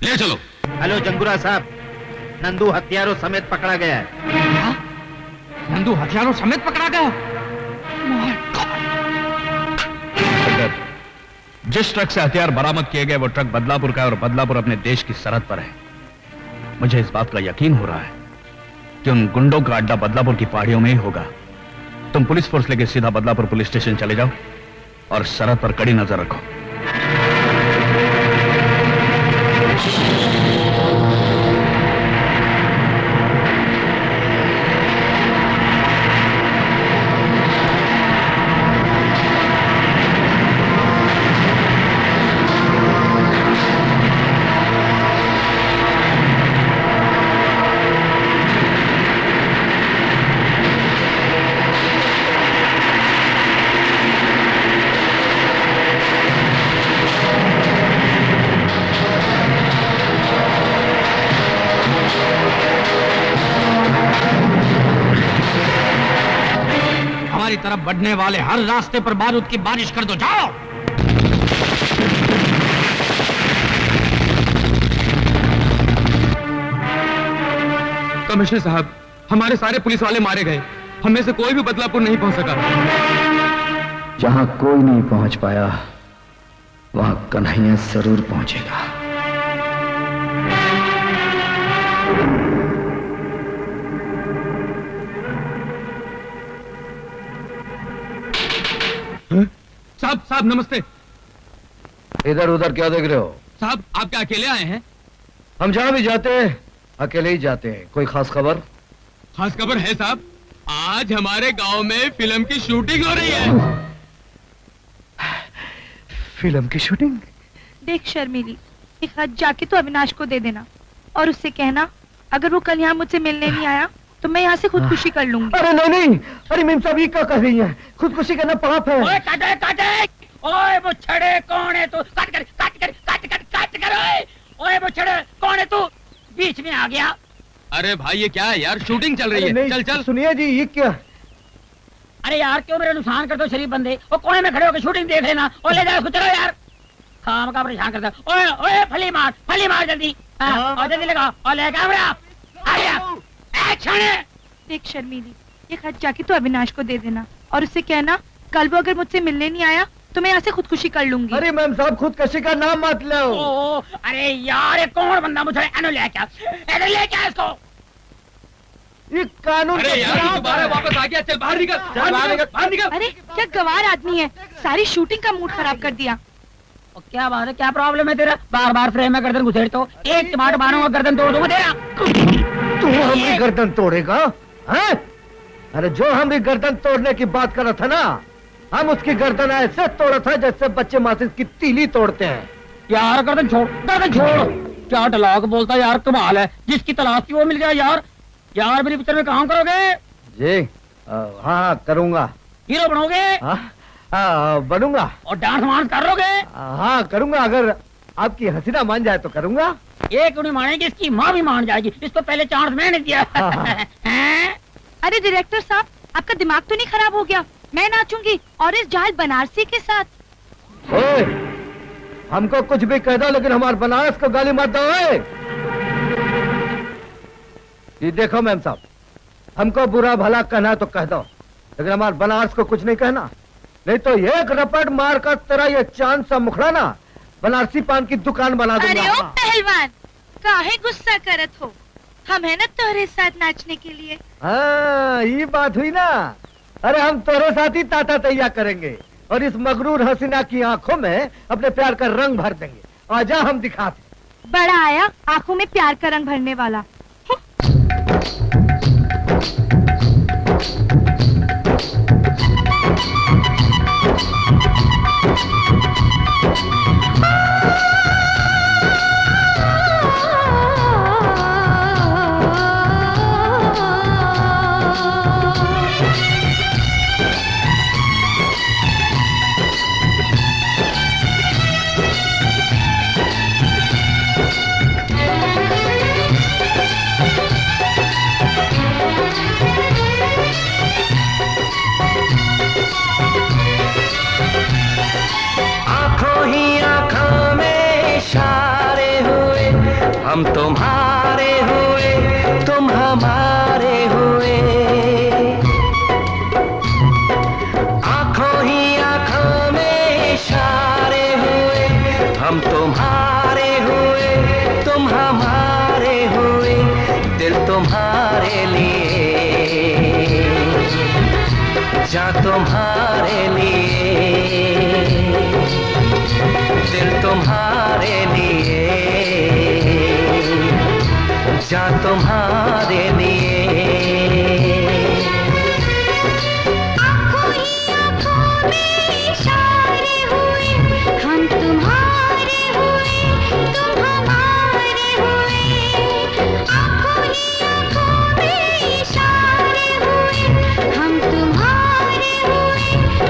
ले चलो। हेलो जंगुरा साहब, नंदू हथियारों समेत पकड़ा गया है। क्या? नंदू हथियारों समेत पकड़ा गया? जिस ट्रक से हथियार बरामद किए गए वो ट्रक बदलापुर का है और बदलापुर अपने देश की सरहद पर है। मुझे इस बात का यकीन हो रहा है कि उन गुंडों का अड्डा बदलापुर की पहाड़ियों में ही होगा। तुम पुलिस फोर्स लेके सीधा बदलापुर पुलिस स्टेशन चले जाओ और सरहद पर कड़ी नजर रखो। हमारी तरफ बढ़ने वाले हर रास्ते पर बारूद की बारिश कर दो। जाओ। कमिश्नर साहब, हमारे सारे पुलिस वाले मारे गए। हम में से कोई भी बदलापुर नहीं पहुंच सका। जहां कोई नहीं पहुंच पाया वहां कन्हैया जरूर पहुंचेगा। साहब साहब नमस्ते। इधर उधर क्या देख रहे हो? साहब आप क्या अकेले आए हैं? हम जहां भी जाते हैं अकेले ही जाते हैं। कोई खास खबर? खास खबर है साहब, आज हमारे गांव में फिल्म की शूटिंग हो रही है। फिल्म की शूटिंग? देख शर्मिली, एक हाथ जाके तो अविनाश को दे देना और उससे कहना अगर वो कल यहाँ मुझसे मिलने नहीं आया तो मैं यहाँ से खुदकुशी कर लूंगी। अरे नहीं नहीं, अरे मेम साहब ये क्या कर रही है? खुदकुशी करना पाप है। ओए काटे काटे, ओए बुच्छड़े कौन है तू? काट कर काट कर काट कर काट कर। ओए बुच्छड़े कौन है तू? बीच में आ गया। अरे भाई ये क्या है यार, शूटिंग चल रही है। चल चल। सुनिए जी ये क्या? अरे यार क्यों मेरा नुकसान करते हो शरीफ बंदे? वो कोने में खड़े होकर शूटिंग देख लेना और ले जाओ उसको। चलो यार, काम का परेशान करता। ओए ओए फली मार जल्दी। और जल्दी लगा और ले कैमरा। आ गया, एक्शन। देख शर्मिली, एक हाथ जाके तो अविनाश को दे देना और उससे कहना कल वो अगर मुझसे मिलने नहीं आया तो मैं यहाँ से खुदकुशी कर लूंगी। अरे मैम साहब खुदकुशी का नाम मत लो। अरे यार ये कौन बंदा मुझे ले क्या इसको? ये कानून। अरे यार दोबारा वापस आ गया। चल बाहर निकल, बाहर निकल। अरे क्या गवार आदमी है, सारी शूटिंग का मूड खराब कर दिया। क्या बात है, क्या प्रॉब्लम है तेरा? बार बार फ्रेम में गर्दन घुसेड़ तो एक टमाटर मारूंगा गर्दन तोड़ दूंगा तेरा। तू हमारी गर्दन तोड़ेगा? हैं? अरे जो हम भी गर्दन तोड़ने की बात कर रहा था ना, हम उसकी गर्दन ऐसे तोड़ा था जैसे बच्चे माचिस की तीली तोड़ते हैं। यार गर्दन छोड़, गर्दन छोड़। क्या डायलॉग बोलता यार, कमाल है। जिसकी तलाश थी वो मिल गया यार। यार मेरी पिक्चर में काम करोगे? जी हाँ करूंगा। हीरो बनोगे? बनूंगा। और डांस वांस करोगे? हाँ करूंगा, अगर आपकी हसीना मान जाए तो करूंगा। एक नहीं मानेगी, इसकी माँ भी मान जाएगी। इसको पहले चांस मैंने दिया। अरे डायरेक्टर साहब, आपका दिमाग तो नहीं खराब हो गया? मैं नाचूंगी और इस जाल बनारसी के साथ। ओए, हमको कुछ भी कह दो लेकिन हमारे बनारस को गाली मत दो। ये देखो मैम साहब, हमको बुरा भला कहना तो कह दो लेकिन हमारे बनारस को कुछ नहीं कहना, नहीं तो एक रपट मार कर तेरा ये चांद सा मुखड़ा ना बनारसी पान की दुकान बना दूंगा। अरे ओ पहलवान, काहे गुस्सा करत हो? हम है ना तोहरे साथ नाचने के लिए। हाँ ये बात हुई ना। अरे हम तोरे साथ ही ताता तैया करेंगे और इस मगरूर हसीना की आंखों में अपने प्यार का रंग भर देंगे। आजा हम दिखाते। बड़ा आया आंखों में प्यार का रंग भरने वाला। हम तुम्हारे हुए, तुम हमारे हुए। आंखों ही आंखों में इशारे हुए, हम तुम्हारे हुए, तुम हमारे हुए। दिल तुम्हारे लिए, जा तुम्हारे लिए, दिल तुम्हारे लिए, जा तुम्हारे लिए। आंखों ही आंखों में इशारे हुए, हम तुम्हारे हुए, तुम हमारे हुए। आंखों ही आंखों में इशारे हुए, हम तुम्हारे हुए,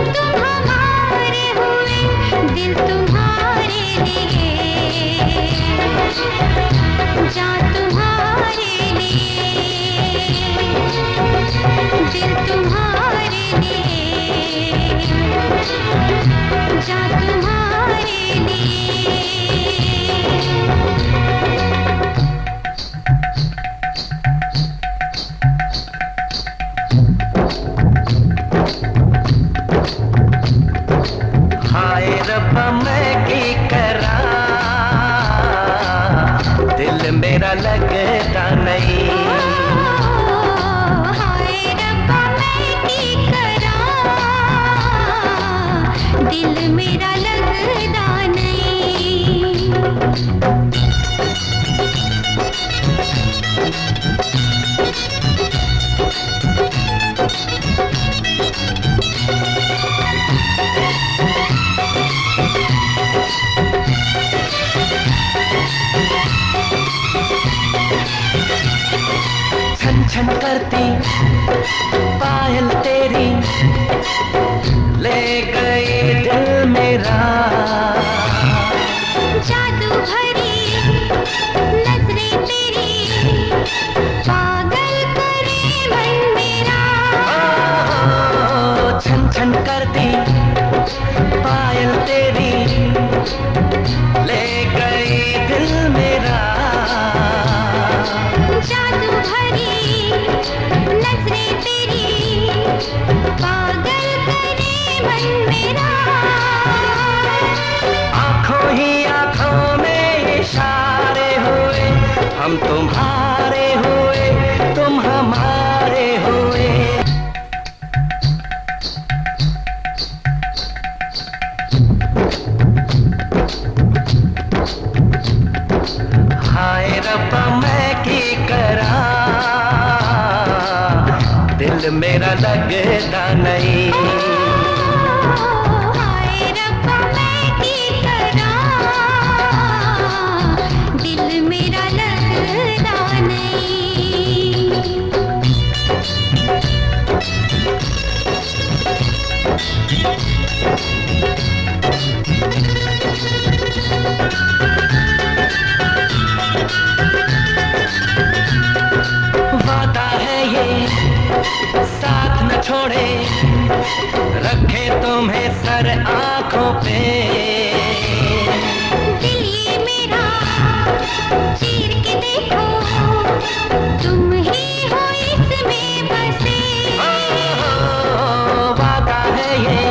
तुम हमारे हुए। दिल तुम्हारे लिए, जा तुम्हारे लिए, करती पायल तेरी ले गई दिल मेरा। जादू भरी नजरें तेरी पागल करे मन मेरा। छन छन करती पायल तेरी ले गई दिल मेरा। जादू भरी नजरें तेरी पागल करे मन मेरा। आंखों ही आंखों में इशारे हुए, हम तुम्हारे हुए तुम हमारे हुए। हाय रब्बा मैं की करा, दिल मेरा लगता नहीं। हाय रब्बा मैं की करा, दिल मेरा लगता नहीं। वादा है ये साथ न छोड़े, रखे तुम्हें सर आंखों पे। दिल ये मेरा चीर के देखो, तुम ही हो इसमें बसे। वादा है ये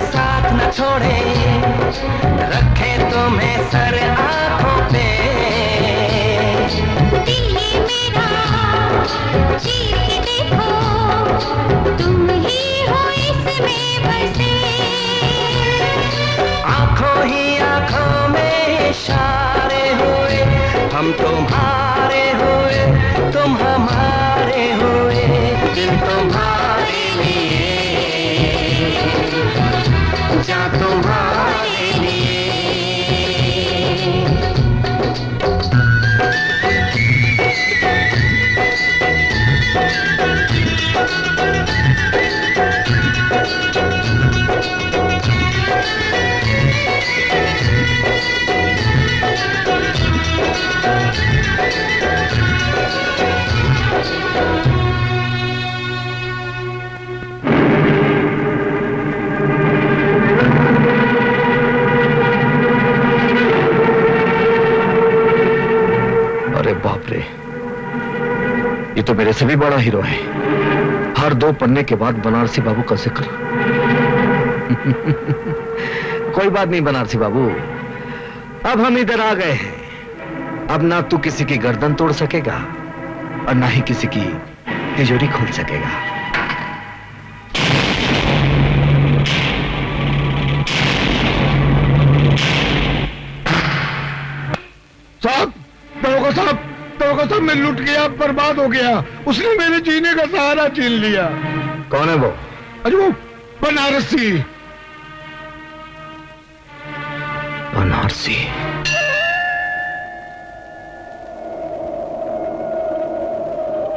साथ न छोड़े, रखे तुम्हें सर आंखों पे। दिल ये मेरा चीर के देखो, तुम ही हो इसमें बसे। आंखों ही आंखों में इशारे हुए, हम तुम्हारे हुए तुम हमारे हुए। दिल तुम्हारे लिए, जा तुम्हारे लिए। अरे बाप रे, ये तो मेरे से भी बड़ा हीरो है। हर 2 पन्ने के बाद बनारसी बाबू का जिक्र। कोई बात नहीं बनारसी बाबू, अब हम इधर आ गए हैं। अब ना तू किसी की गर्दन तोड़ सकेगा और ना ही किसी की तिजोरी खोल सकेगा। साहब, दरोगा साहब, दरोगा साहब, मैं लुट गया, बर्बाद हो गया। उसने मेरे जीने का सहारा छीन लिया। कौन है वो? अरे वो बनारसी। बनारसी?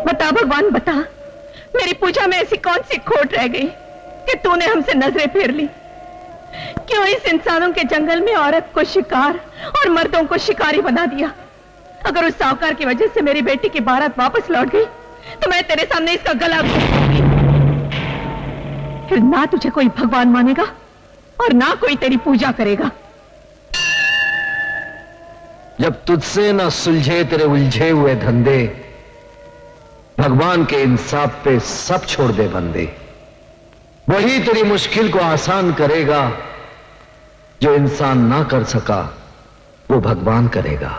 बता भगवान बता, मेरी पूजा में ऐसी कौन सी खोट रह गई कि तूने हमसे नजरें फेर ली? क्यों इस इंसानों के जंगल में औरत को शिकार और मर्दों को शिकारी बना दिया? अगर उस साहूकार की वजह से मेरी बेटी की बारात वापस लौट गई तो मैं तेरे सामने इसका गला घोंटूंगी। फिर ना तुझे कोई भगवान मानेगा और ना कोई तेरी पूजा करेगा। जब तुझसे ना सुलझे तेरे उलझे हुए धंधे, भगवान के इंसाफ पे सब छोड़ दे बंदे। वही तेरी मुश्किल को आसान करेगा, जो इंसान ना कर सका वो भगवान करेगा।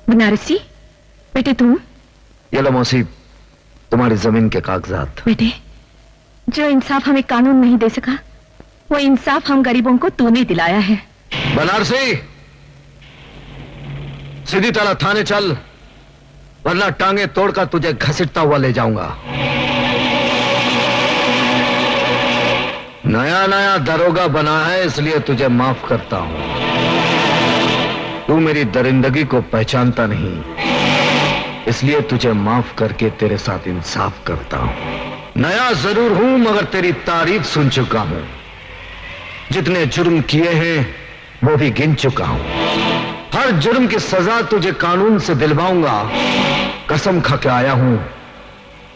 बनारसी बेटे, तुम ये लो मौसी, तुम्हारी जमीन के कागजात। बेटे, जो इंसाफ हमें कानून नहीं दे सका, वो इंसाफ हम गरीबों को तूने दिलाया है। बनारसी, सीधी तरह थाने चल, वरना टांगे तोड़कर तुझे घसीटता हुआ ले जाऊंगा। नया नया दरोगा बना है, इसलिए तुझे माफ करता हूं। तू मेरी दरिंदगी को पहचानता नहीं, इसलिए तुझे माफ करके तेरे साथ इंसाफ करता हूं। नया जरूर हूं मगर तेरी तारीफ सुन चुका हूं। जितने जुर्म किए हैं वो भी गिन चुका हूं। हर जुर्म की सजा तुझे कानून से दिलवाऊंगा। कसम खा के आया हूं,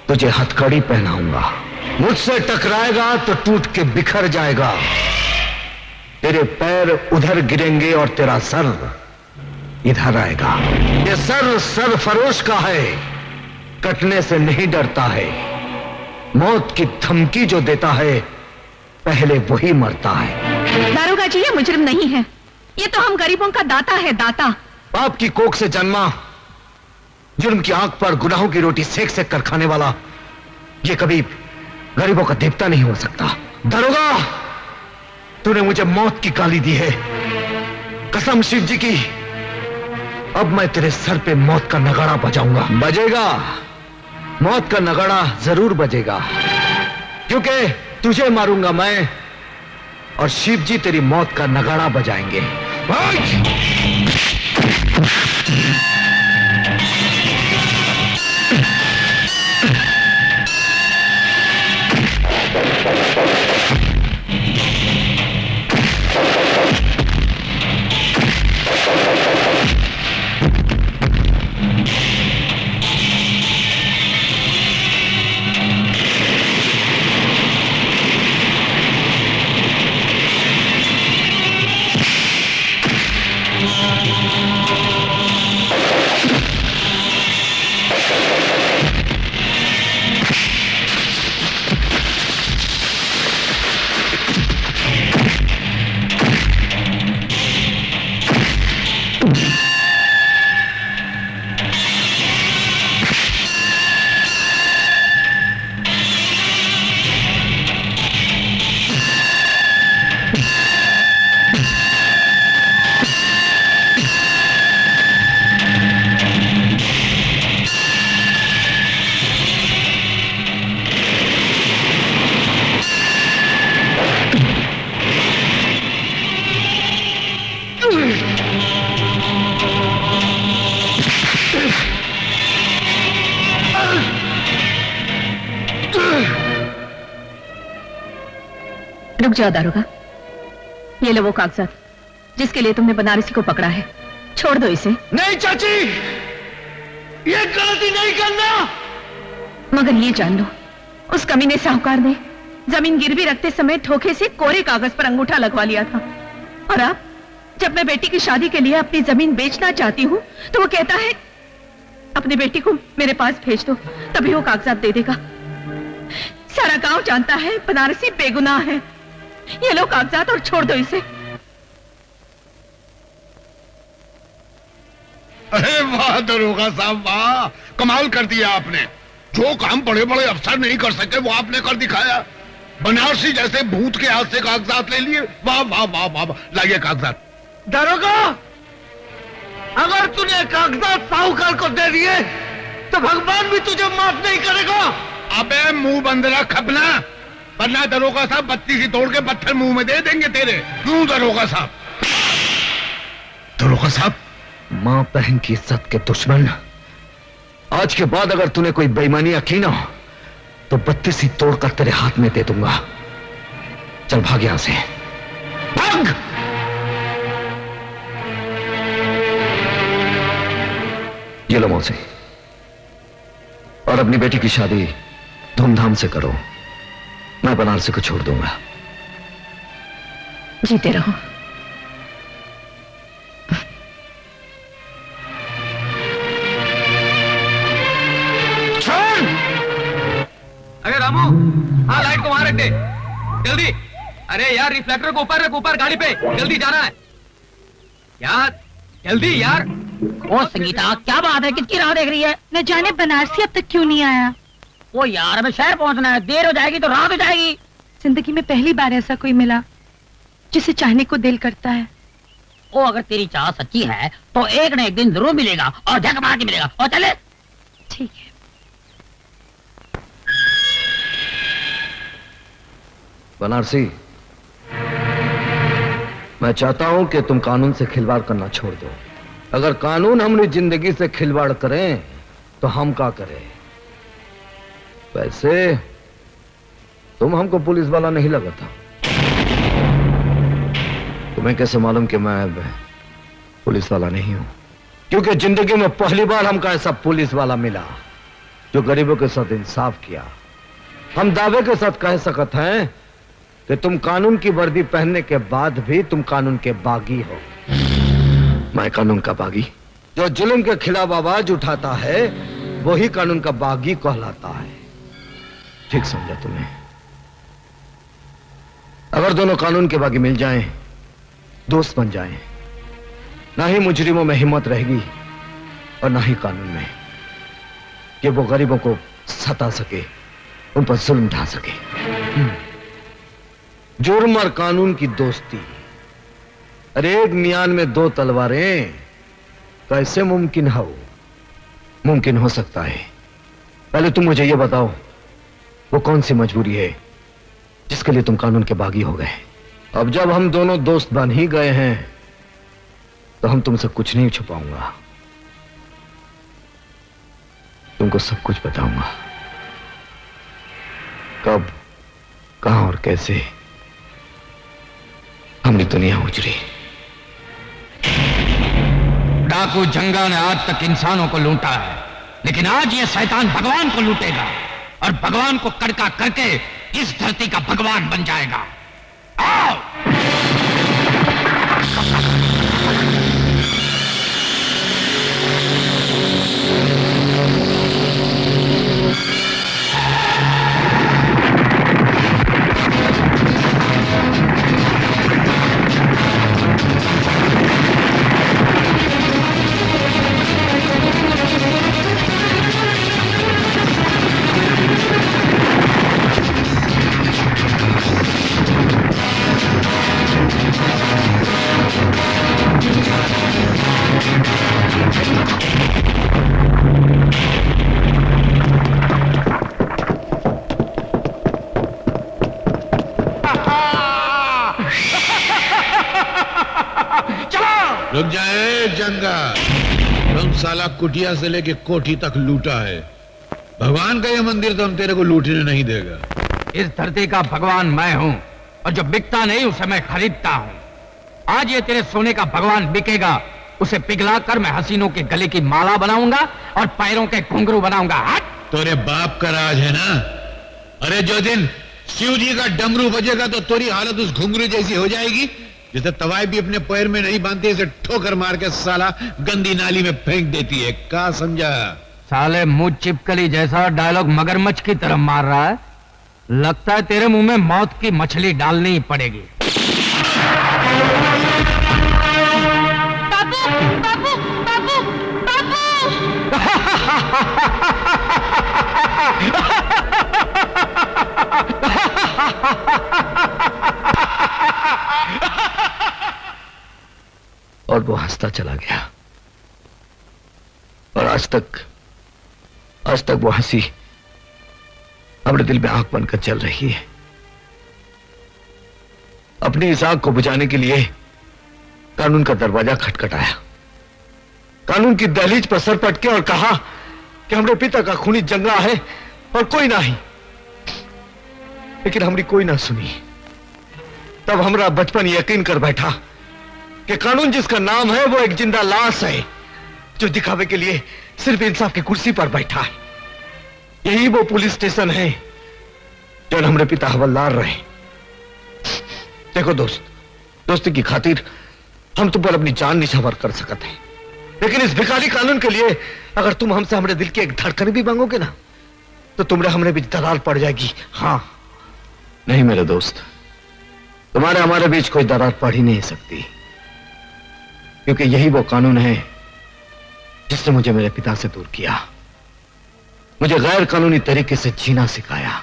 तुझे हथकड़ी पहनाऊंगा। मुझसे टकराएगा तो टूट के बिखर जाएगा। तेरे पैर उधर गिरेंगे और तेरा सर इधर आएगा। ये सर सरफरोश का है, कटने से नहीं डरता है। मौत की धमकी जो देता है पहले वही मरता है। दारोगा जी, ये मुजरिम नहीं है, ये तो हम गरीबों का दाता है, दाता। बाप की कोख से जन्मा, जुर्म की आंख पर गुनाहों की रोटी सेक सेक कर खाने वाला ये कभी गरीबों का देवता नहीं हो सकता। दारोगा, तूने मुझे मौत की गाली दी है। कसम शिव जी की, अब मैं तेरे सर पे मौत का नगाड़ा बजाऊंगा। बजेगा, मौत का नगाड़ा जरूर बजेगा, क्योंकि तुझे मारूंगा मैं और शिव जी तेरी मौत का नगाड़ा बजाएंगे। रुक जाओ दारोगा, ये लो वो कागजात जिसके लिए तुमने बनारसी को पकड़ा है। छोड़ दो इसे। नहीं चाची, ये गलती नहीं करना। मगर ये जान लो, उस कमीने साहूकार ने जमीन गिरवी रखते समय धोखे से कोरे कागज पर अंगूठा लगवा लिया था। और अब जब मैं बेटी की शादी के लिए अपनी जमीन बेचना चाहती हूँ तो वो कहता है अपनी बेटी को मेरे पास भेज दो, तभी वो कागजात दे देगा। सारा गांव जानता है बनारसी बेगुनाह है। ये लो कागजात और छोड़ दो इसे। अरे वाह दरोगा साहब, वाह, कमाल कर दिया आपने। जो काम बड़े बड़े अफसर नहीं कर सके वो आपने कर दिखाया। बनारसी जैसे भूत के हाथ से कागजात ले लिए। वाह वाह वाह वाह, लाइए कागजात। दारोगा, अगर तूने कागजात साहूकार को दे दिए तो भगवान भी तुझे माफ नहीं करेगा। अबे मुंह बंद रख अपना, वरना दरोगा साहब बत्ती सी तोड़ के पत्थर मुंह में दे देंगे तेरे। क्यों दरोगा साहब? दरोगा साहब, मां बहन की इज्जत के दुश्मन, आज के बाद अगर तूने कोई बेईमानियां की ना तो बत्ती सी तोड़कर तेरे हाथ में दे दूंगा। चल भाग यहां से, भाग। ये लो मौसी, और अपनी बेटी की शादी धूमधाम से करो। मैं बनारसी को छोड़ दूंगा। जीते रहो। अरे रामू, हाँ लाइट को वहां रख दे, जल्दी। अरे यार रिफ्लेक्टर को ऊपर रख, ऊपर गाड़ी पे, जल्दी जाना है यार, जल्दी यार। ओ संगीता, क्या बात है, किसकी राह देख रही है? न जाने बनारसी अब तक क्यों नहीं आया। ओ यार, हमें शहर पहुंचना है, देर हो जाएगी तो रात हो जाएगी। जिंदगी में पहली बार ऐसा कोई मिला जिसे चाहने को दिल करता है। ओ अगर तेरी चाह सच्ची है तो एक न एक दिन जरूर मिलेगा, और झक मार के मिलेगा। और चले। ठीक है। बनारसी, मैं चाहता हूं कि तुम कानून से खिलवाड़ करना छोड़ दो। अगर कानून हमारी जिंदगी से खिलवाड़ करें तो हम क्या करें? वैसे तुम हमको पुलिस वाला नहीं लगा था। तुम्हें कैसे मालूम कि मैं पुलिस वाला नहीं हूं? क्योंकि जिंदगी में पहली बार हमको ऐसा पुलिस वाला मिला जो गरीबों के साथ इंसाफ किया। हम दावे के साथ कह सकते हैं कि तुम कानून की वर्दी पहनने के बाद भी तुम कानून के बागी हो। मैं कानून का बागी? जो जुल्म के खिलाफ आवाज उठाता है वही कानून का बागी कहलाता है। ठीक समझा तुम्हें? अगर दोनों कानून के बागी मिल जाएं, दोस्त बन जाएं, ना ही मुजरिमों में हिम्मत रहेगी और ना ही कानून में कि वो गरीबों को सता सके, उन पर जुल्म ढा सके। जुर्म और कानून की दोस्ती, अरे एक मियान में दो तलवारें कैसे मुमकिन हो? मुमकिन हो सकता है। पहले तुम मुझे यह बताओ, वो कौन सी मजबूरी है जिसके लिए तुम कानून के बागी हो गए? अब जब हम दोनों दोस्त बन ही गए हैं तो हम तुमसे कुछ नहीं छुपाऊंगा, तुमको सब कुछ बताऊंगा। कब, कहां और कैसे हमारी दुनिया उजड़ी। डाकू जंगा ने आज तक इंसानों को लूटा है, लेकिन आज ये शैतान भगवान को लूटेगा और भगवान को कड़का करके इस धरती का भगवान बन जाएगा। आओ! रुक जाए जंगा, तुम साला कुटिया से लेके कोठी तक लूटा है। भगवान का ये मंदिर तो हम तेरे को लूटने नहीं देगा। इस धरती का भगवान मैं हूं और जो बिकता नहीं उसे मैं खरीदता हूं। आज ये तेरे सोने का भगवान बिकेगा, उसे पिघलाकर मैं हसीनों के गले की माला बनाऊंगा और पैरों के घुंघरू बनाऊंगा। तेरे बाप का राज है ना? अरे जो दिन शिव जी का डमरू बजेगा तो तेरी हालत उस घुंघरू जैसी हो जाएगी जैसे तवाई भी अपने पैर में नहीं बांधती, इसे ठोकर मार के साला गंदी नाली में फेंक देती है। क्या समझा? साले मुंह चिपकली जैसा डायलॉग मगरमच्छ की तरह मार रहा है। लगता है तेरे मुंह में मौत की मछली डालनी ही पड़ेगी। बाबू, बाबू, बाबू, और वो हंसता चला गया और आज तक वो हंसी अपने दिल में आंख बनकर चल रही है। अपनी इस आंख को बुझाने के लिए कानून का दरवाजा खटखटाया, कानून की दहलीज पर सर पटके और कहा कि हमारे पिता का खूनी जंगा है और कोई नहीं। लेकिन हमारी कोई ना सुनी। तब हमारा बचपन यकीन कर बैठा कि कानून जिसका नाम है वो एक जिंदा लाश है जो दिखावे के लिए सिर्फ इंसाफ की कुर्सी पर बैठा है। यही वो पुलिस स्टेशन है जो हमारे पिता हवलदार रहे। देखो दोस्त, दोस्ती की खातिर हम तुम पर अपनी जान निछावर कर सकते हैं, लेकिन इस भिखारी कानून के लिए अगर तुम हमसे हमारे दिल की एक धड़कन भी मांगोगे ना तो तुम्हारे हमने बीच दरार पड़ जाएगी। हाँ नहीं मेरे दोस्त, तुम्हारे हमारे बीच कोई दरार पड़ ही नहीं सकती, क्योंकि यही वो कानून है जिसने मुझे मेरे पिता से दूर किया, मुझे गैर कानूनी तरीके से जीना सिखाया।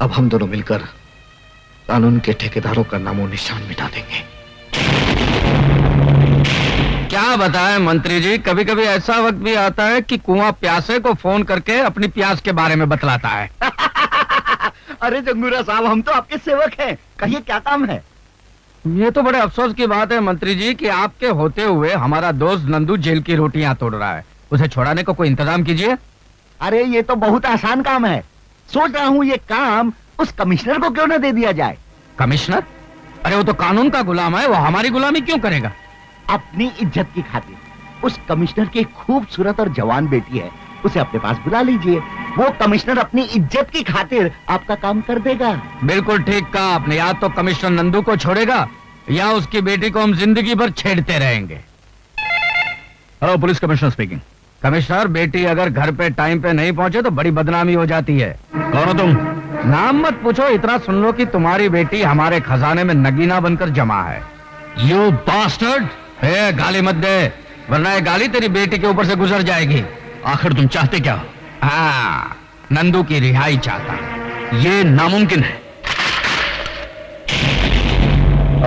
अब हम दोनों मिलकर कानून के ठेकेदारों का नामो निशान मिटा देंगे। क्या बताएं मंत्री जी, कभी कभी ऐसा वक्त भी आता है कि कुआं प्यासे को फोन करके अपनी प्यास के बारे में बतलाता है। अरे जंगूरा साहब, हम तो आपके सेवक हैं, कहिए क्या काम है? ये तो बड़े अफसोस की बात है मंत्री जी कि आपके होते हुए हमारा दोस्त नंदू जेल की रोटियां तोड़ रहा है। उसे छुड़ाने को कोई इंतजाम कीजिए। अरे ये तो बहुत आसान काम है। सोच रहा हूँ ये काम उस कमिश्नर को क्यों न दे दिया जाए। कमिश्नर? अरे वो तो कानून का गुलाम है, वो हमारी गुलामी क्यों करेगा? अपनी इज्जत की खातिर उस कमिश्नर की खूबसूरत और जवान बेटी है, उसे अपने पास बुला लीजिए। वो कमिश्नर अपनी इज्जत की खातिर आपका काम कर देगा। बिल्कुल ठीक कहा आपने। या तो कमिश्नर नंदू को छोड़ेगा या उसकी बेटी को हम जिंदगी भर छेड़ते रहेंगे। Hello, police commissioner speaking. Commissioner, बेटी अगर घर पे टाइम पे नहीं पहुंचे तो बड़ी बदनामी हो जाती है। कौन हो तुम? नाम मत पूछो, इतना सुन लो कि तुम्हारी बेटी हमारे खजाने में नगीना बनकर जमा है। You bastard! गाली मत दे, वरना ये गाली तेरी बेटी के ऊपर से गुजर जाएगी। आखिर तुम चाहते क्या? हाँ, नंदू की रिहाई चाहता। ये नामुमकिन है।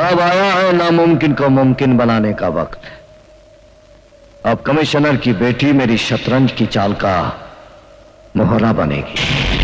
अब आया है नामुमकिन को मुमकिन बनाने का वक्त। अब कमिश्नर की बेटी मेरी शतरंज की चाल का मोहरा बनेगी।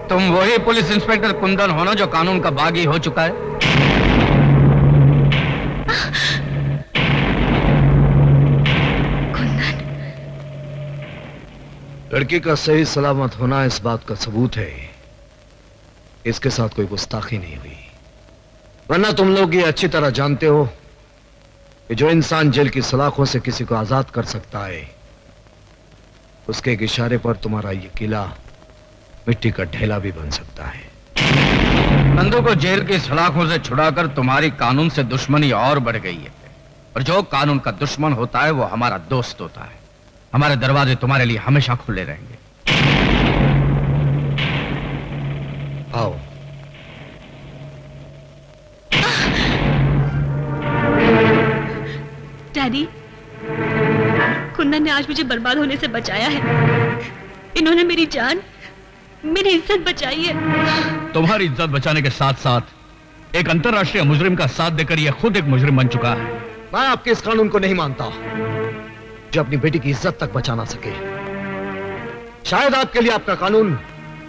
तुम वही पुलिस इंस्पेक्टर कुंदन हो ना जो कानून का बागी हो चुका है? लड़की का सही सलामत होना इस बात का सबूत है इसके साथ कोई गुस्ताखी नहीं हुई। वरना तुम लोग ये अच्छी तरह जानते हो कि जो इंसान जेल की सलाखों से किसी को आजाद कर सकता है, उसके एक इशारे पर तुम्हारा ये किला मिट्टी का ढेला भी बन सकता है। नंदू को जेल की सलाखों से छुड़ाकर तुम्हारी कानून से दुश्मनी और बढ़ गई है। और जो कानून का दुश्मन होता है वो हमारा दोस्त होता है। हमारे दरवाजे तुम्हारे लिए हमेशा खुले रहेंगे। आओ। डैडी, कुंदन ने आज मुझे बर्बाद होने से बचाया है। इन्होंने मेरी जान, मेरी इज्जत बचाई है। तुम्हारी इज्जत बचाने के साथ साथ एक अंतर्राष्ट्रीय मुजरिम का साथ देकर यह खुद एक मुजरिम बन चुका है। मैं आपके इस कानून को नहीं मानता जो अपनी बेटी की इज्जत तक बचा ना सके। शायद आपके लिए आपका कानून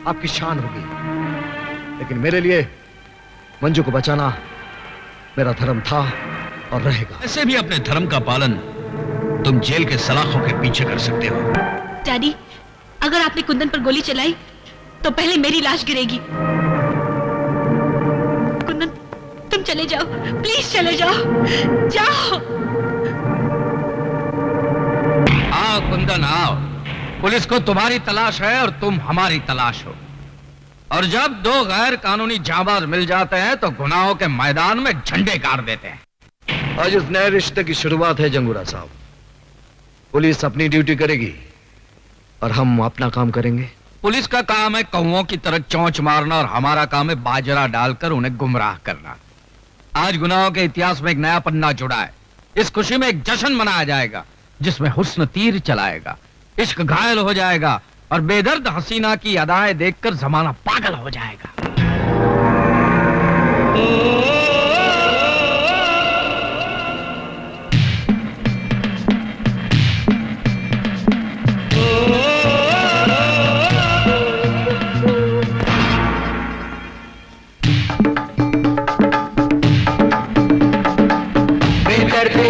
आपकी शान होगी, लेकिन मेरे लिए मंजू को बचाना मेरा धर्म था और रहेगा। ऐसे भी अपने धर्म का पालन तुम जेल के सलाखों के पीछे कर सकते हो। डैडी, अगर आपने कुंदन पर गोली चलाई तो पहले मेरी लाश गिरेगी। कुंदन, तुम चले जाओ, प्लीज चले जाओ, जाओ। आओ कुंदन, आओ। पुलिस को तुम्हारी तलाश है और तुम हमारी तलाश हो। और जब दो गैर कानूनी जाबाज मिल जाते हैं तो गुनाहों के मैदान में झंडे गाड़ देते हैं। आज इस नए रिश्ते की शुरुआत है जंगूरा साहब। पुलिस अपनी ड्यूटी करेगी और हम अपना काम करेंगे। पुलिस का काम है कौओं की तरह चोंच मारना और हमारा काम है बाजरा डालकर उन्हें गुमराह करना। आज गुनाहों के इतिहास में एक नया पन्ना जुड़ा है। इस खुशी में एक जश्न मनाया जाएगा जिसमें हुस्न तीर चलाएगा, इश्क घायल हो जाएगा और बेदर्द हसीना की अदाएं देखकर जमाना पागल हो जाएगा।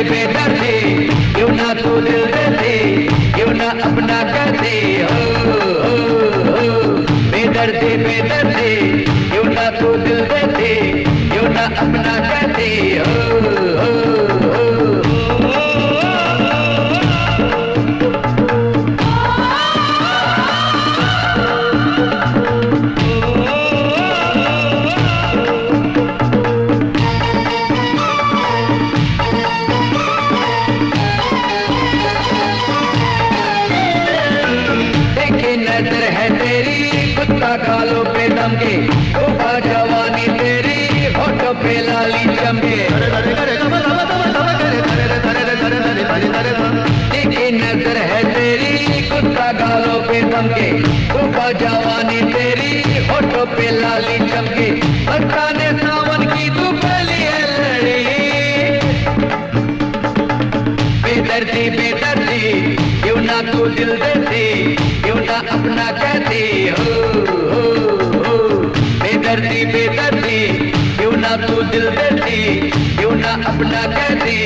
बेदर्दी क्यों ना तू दिल दे दे, क्यों ना अपना कर दे, बेदर्दी क्यों ना तू दिल दे दे, क्यों ना अपना कर दे, गालों पे दम के तोबा जवानी तेरी होठों पे लाली चमके, देखी नजर है तेरी कुत्ता गालों पे दम के तोबा जवानी तेरी होठों पे लाली चमके, बरसाने सावन की तू पहली है लड़ी, बेदर्दी क्यों ना तू दिल देती, क्यों ना अपना कहती, बेदर्दी क्यों ना तू दिल देती, क्यों ना अपना कहती,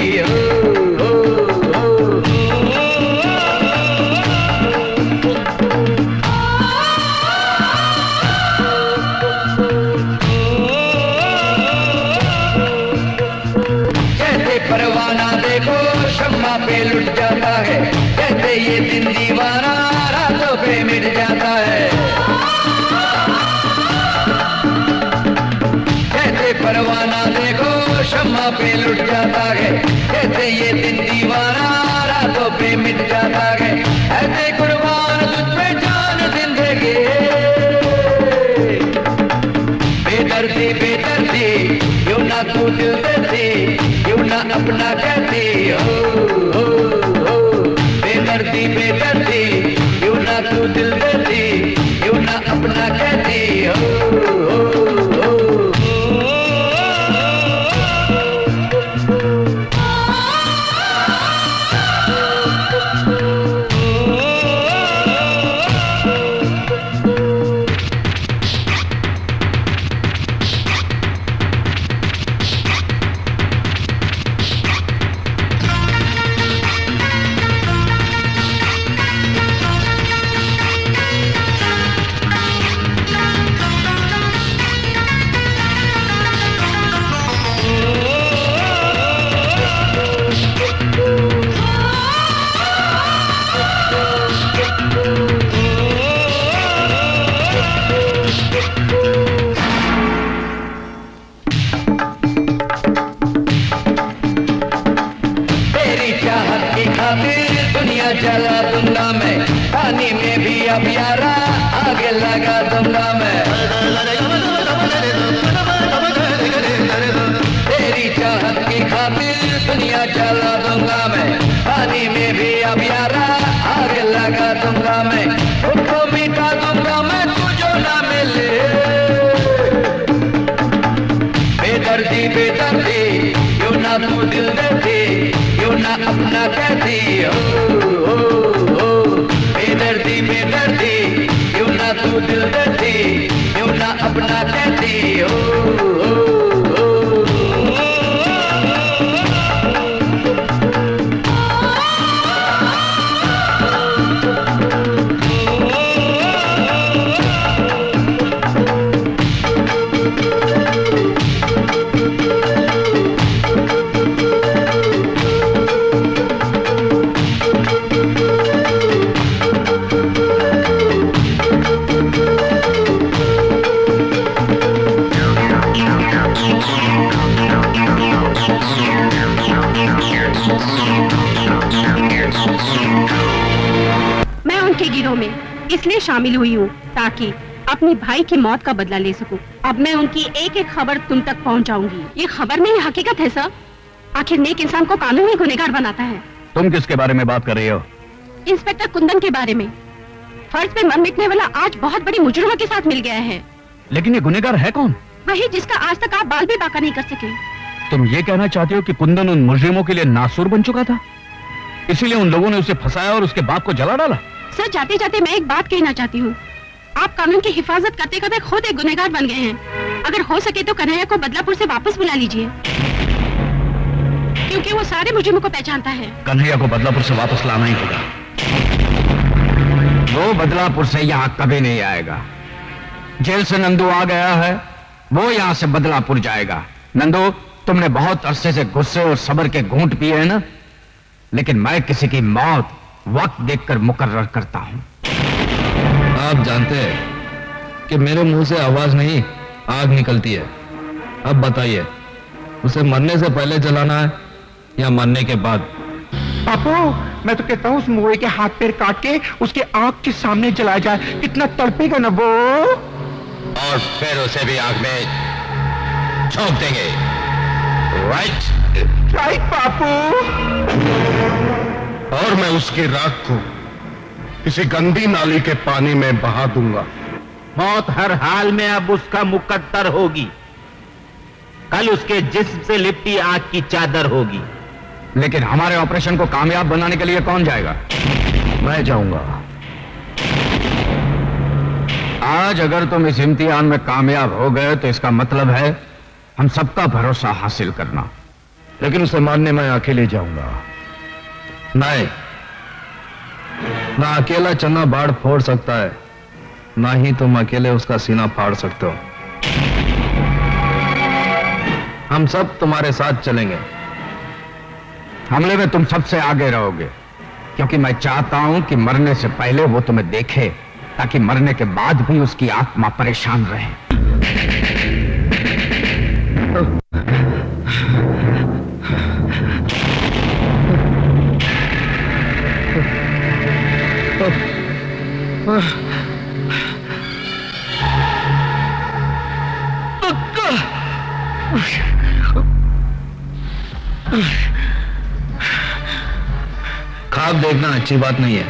जैसे परवाना देखो शम्मा पे लुट जाता है, जैसे ये दिन दीवाना रातों पे मिट जाता है, जैसे परवाना देखो शम्मा पे लुट जाता है, जैसे ये दिन दीवाना रातों पे मिट जाता है, ऐसे कुर्बान तुझ पे जान जिंदगी, बेदर्दी क्यों ना तू दिल देती, क्यों ना अपना कहती, बेदर्दी क्यों ना तू दिल देती, क्यों ना अपना कहती, जला दूंगा मैं, पानी में भी अब यारा आगे लगा दूंगा मैं, तेरी चाहत की खातिर दुनिया जला दूंगा मैं, पानी में भी अब यारा आगे लगा दूंगा मैं, खुद को मिटा दूंगा मैं तुझो ना मिले, बेदर्दी क्यों ना तू दिल देती, क्यों ना अपना कहती, बेदर्दी क्यों ना तू दिल देती, क्यों ना अपना कहती, इसलिए शामिल हुई हूँ ताकि अपने भाई की मौत का बदला ले सकूं। अब मैं उनकी एक एक खबर तुम तक पहुँचाऊंगी। ये खबर नहीं हकीकत है सर। आखिर नेक इंसान को कानून ही गुनहगार बनाता है। तुम किसके बारे में बात कर रही हो? इंस्पेक्टर कुंदन के बारे में। फर्ज पे मर मिटने वाला आज बहुत बड़ी मुजरिमों के साथ मिल गया है। लेकिन ये गुनहगार है कौन? वही जिसका आज तक आप बाल भी बाका नहीं कर सके। तुम ये कहना चाहते हो कि कुंदन उन मुजरिमों के लिए नासूर बन चुका था, इसीलिए उन लोगों ने उसे फंसाया और उसके बाप को जला डाला? सर, जाते जाते मैं एक बात कहना चाहती हूँ। आप कानून की हिफाजत करते करते खुद एक गुनहगार बन गए हैं। अगर हो सके तो कन्हैया को बदलापुर से वापस बुला लीजिए, क्योंकि वो सारे मुजरिमों को पहचानता है। कन्हैया को बदलापुर से वापस लाना ही होगा। वो बदलापुर से यहाँ कभी नहीं आएगा। जेल से नंदू आ गया है, वो यहाँ से बदलापुर जाएगा। नंदू, तुमने बहुत अरसे से गुस्से और सब्र के घूंट पिए हैं ना, लेकिन मैं किसी की मौत वक्त देखकर मुकर्रर करता हूँ। आप जानते हैं कि मेरे मुंह से आवाज नहीं आग निकलती है। अब बताइए, उसे मरने से पहले जलाना है या मरने के बाद? पापू, मैं तो कहता हूँ उस मुए के हाथ पैर काट के उसके आंख के सामने जलाया जाए, कितना तड़पेगा ना वो। और फिर उसे भी आग में झोंक देंगे। Right right Papu. और मैं उसकी राख को किसी गंदी नाली के पानी में बहा दूंगा। मौत हर हाल में अब उसका मुकद्दर होगी। कल उसके जिस्म से लिपटी आग की चादर होगी। लेकिन हमारे ऑपरेशन को कामयाब बनाने के लिए कौन जाएगा? मैं जाऊंगा। आज अगर तुम इस इम्तिहान में कामयाब हो गए तो इसका मतलब है हम सबका भरोसा हासिल करना। लेकिन उसे मारने मैं अकेले जाऊंगा। नहीं, ना अकेला चन्ना बाढ़ फोड़ सकता है, ना ही तुम अकेले उसका सीना फाड़ सकते हो। हम सब तुम्हारे साथ चलेंगे। हमले में तुम सबसे आगे रहोगे, क्योंकि मैं चाहता हूं कि मरने से पहले वो तुम्हें देखे, ताकि मरने के बाद भी उसकी आत्मा परेशान रहे। ख्वाब देखना अच्छी बात नहीं है,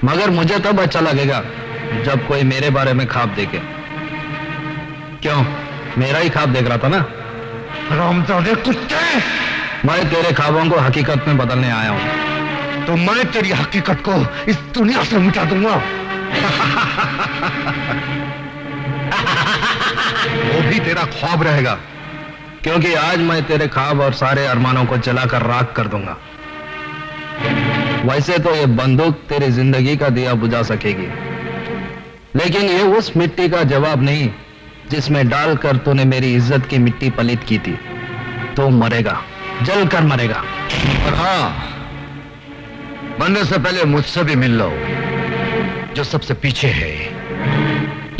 मगर मुझे तब अच्छा लगेगा जब कोई मेरे बारे में ख्वाब देखे। क्यों, मेरा ही ख्वाब देख रहा था ना? रामजादे कुत्ते, मैं तेरे ख्वाबों को हकीकत में बदलने आया हूं। तो मैं तेरी हकीकत को इस दुनिया से मिटा दूंगा। वो भी तेरा ख्वाब रहेगा, क्योंकि आज मैं तेरे ख्वाब और सारे अरमानों को जलाकर राख कर दूंगा। वैसे तो ये बंदूक तेरी जिंदगी का दिया बुझा सकेगी, लेकिन ये उस मिट्टी का जवाब नहीं जिसमें डालकर तूने मेरी इज्जत की मिट्टी पलीत की थी। तो मरेगा, जलकर मरेगा। और हाँ, मरने से पहले मुझसे भी मिल लो, जो सबसे पीछे है,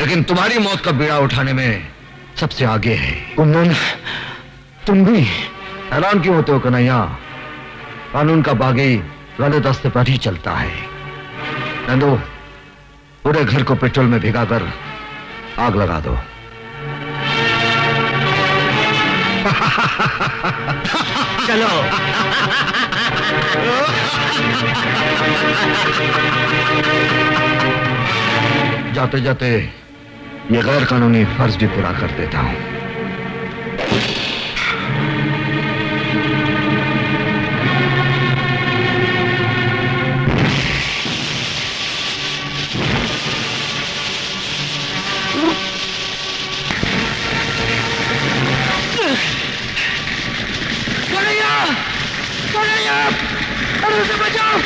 लेकिन तुम्हारी मौत का बीड़ा उठाने में सबसे आगे है। कुंदन, तुम भी हैरान क्यों होते हो कन्हैया? कानून का बागी गलत रास्ते पर ही चलता है। नंदू, पूरे घर को पेट्रोल में भिगाकर आग लगा दो। चलो। जाते जाते ये गैर कानूनी फर्ज भी पूरा कर देता हूं। अरे उसे बचाओ,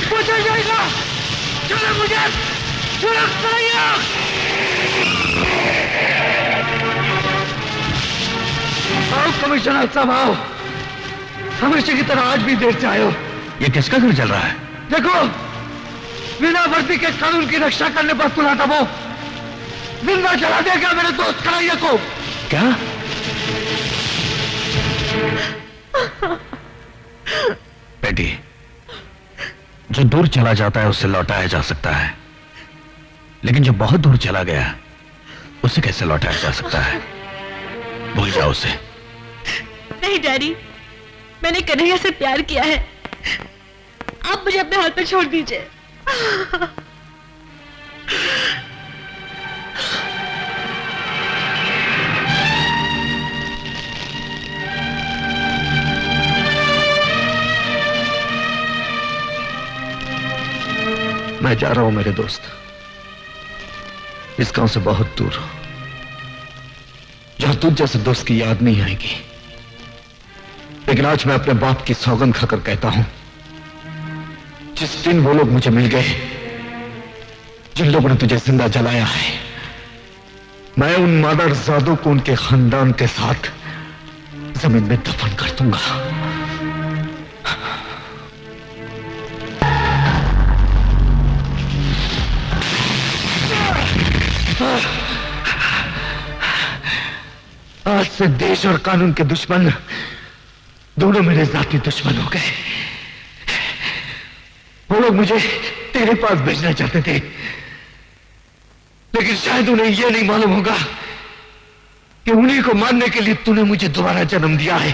वो चल जाएगा। चलो मुझे, चलो कन्हैया। आओ कमिश्नर साहब, आओ। हमेशा की तरह आज भी देर से आए हो। ये किसका घर चल रहा है? देखो, बिना वर्दी के कानून की रक्षा करने पर तुला था वो जिंदा जला देगा मेरे दोस्त कन्हैया को। क्या? बेटी, जो दूर चला जाता है उसे लौटाया जा सकता है, लेकिन जो बहुत दूर चला गया उसे कैसे लौटाया जा सकता है? भूल जाओ उसे। नहीं डैडी, मैंने कन्हैया से प्यार किया है। आप मुझे अपने हाथ पे छोड़ दीजिए। मैं जा रहा हूं मेरे दोस्त, इस गांव से बहुत दूर, जहां तुझ जैसे दोस्त की याद नहीं आएगी। लेकिन आज मैं अपने बाप की सौगंध खाकर कहता हूं, जिस दिन वो लोग मुझे मिल गए जिन लोगों ने तुझे जिंदा जलाया है, मैं उन मादरजादों को उनके खानदान के साथ जमीन में दफन कर दूंगा। आज से देश और कानून के दुश्मन दोनों मेरे जाती दुश्मन हो गए। वो लोग मुझे तेरे पास भेजना चाहते थे, लेकिन शायद उन्हें यह नहीं मालूम होगा कि उन्हीं को मारने के लिए तूने मुझे दोबारा जन्म दिया है।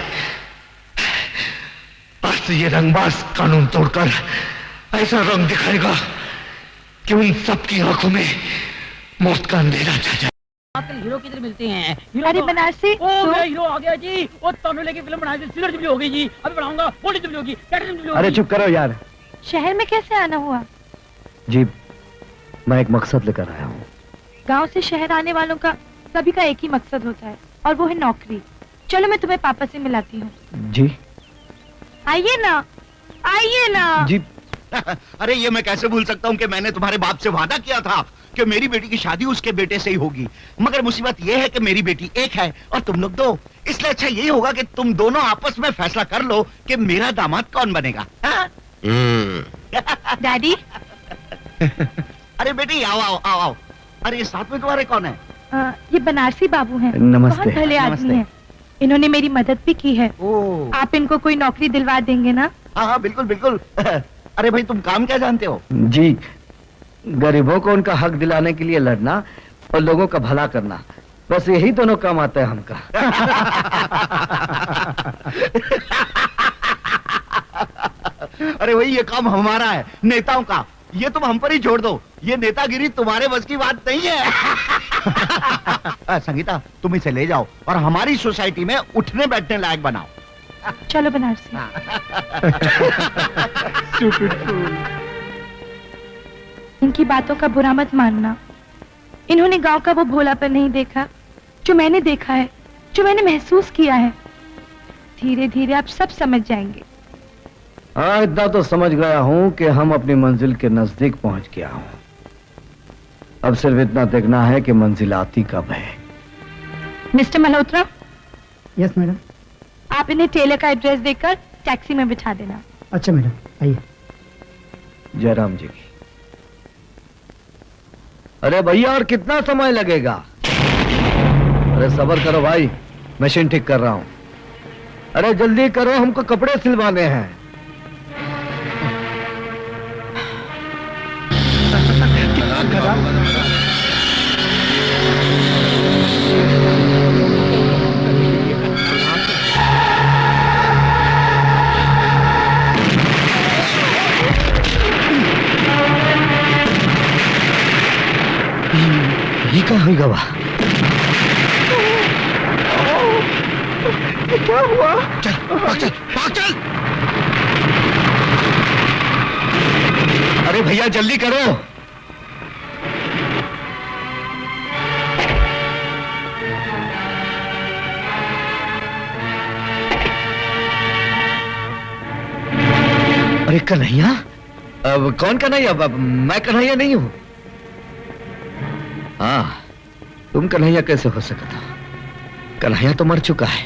आज से ये रंगबाज कानून तोड़कर ऐसा रंग दिखाएगा कि उन सबकी आंखों में मौत का अंधेरा छा जाए। आजकल हीरो किधर मिलते हैं? अरे बनारसी, मेरा हीरो आ गया जी। वो तमिल की फिल्म बनाई थी, सिल्वर जुबली हो गई जी। अभी बनाऊंगा, गोल्डन जुबली होगी, प्लैटिनम जुबली होगी। अरे चुप करो यार। शहर में कैसे आना हुआ? जी, मैं एक मकसद लेकर आया हूँ। गांव से शहर आने वालों का सभी का एक ही मकसद होता है, और वो है नौकरी। चलो मैं तुम्हें पापा से मिलाती हूँ। जी आइए ना, आइए ना। जी। अरे ये मैं कैसे भूल सकता हूँ कि मैंने तुम्हारे बाप से वादा किया था कि मेरी बेटी की शादी उसके बेटे से ही होगी। मगर मुसीबत ये है कि मेरी बेटी एक है और तुम लोग दो। इसलिए अच्छा यही होगा कि तुम दोनों आपस में फैसला कर लो कि मेरा दामाद कौन बनेगा। डैडी। अरे बेटी आओ आओ आओ आओ। अरे ये साथ में तुम्हारे कौन है? ये बनारसी बाबू हैं। नमस्ते। बहुत भले आदमी हैं। इन्होंने मेरी मदद भी की है। आप इनको कोई नौकरी दिलवा देंगे ना? हाँ हाँ बिल्कुल बिल्कुल। अरे भाई तुम काम क्या जानते हो? जी, गरीबों को उनका हक दिलाने के लिए लड़ना और लोगों का भला करना, बस यही दोनों काम आता है हमका। अरे भाई ये काम हमारा है, नेताओं का। ये तुम हम पर ही छोड़ दो, ये नेतागिरी तुम्हारे बस की बात नहीं है। संगीता तुम इसे ले जाओ और हमारी सोसाइटी में उठने बैठने लायक बनाओ। चलो बनारसी। इनकी बातों का बुरा मत मानना। इन्होंने गांव का वो भोलापन नहीं देखा जो मैंने देखा है, जो मैंने महसूस किया है। धीरे धीरे आप सब समझ जाएंगे। हाँ, इतना तो समझ गया हूँ कि हम अपनी मंजिल के नजदीक पहुंच गया हूँ। अब सिर्फ इतना देखना है कि मंजिल आती कब है। मिस्टर मल्होत्रा। Yes madam. आप इन्हें टेलर का एड्रेस देकर टैक्सी में बिठा देना। अच्छा मैडम, आइए। जयराम जी की। अरे भैया और कितना समय लगेगा? अरे सब्र करो भाई, मशीन ठीक कर रहा हूं। अरे जल्दी करो, हमको कपड़े सिलवाने हैं। ये कहाँ हुई गवा? क्या हुआ? चल, भाग चल, भाग चल। अरे भैया जल्दी करो। अरे कन्हैया? अब कौन कन्हैया? मैं कन्हैया नहीं हूं। हाँ, तुम कन्हैया कैसे हो सकता? कन्हैया तो मर चुका है।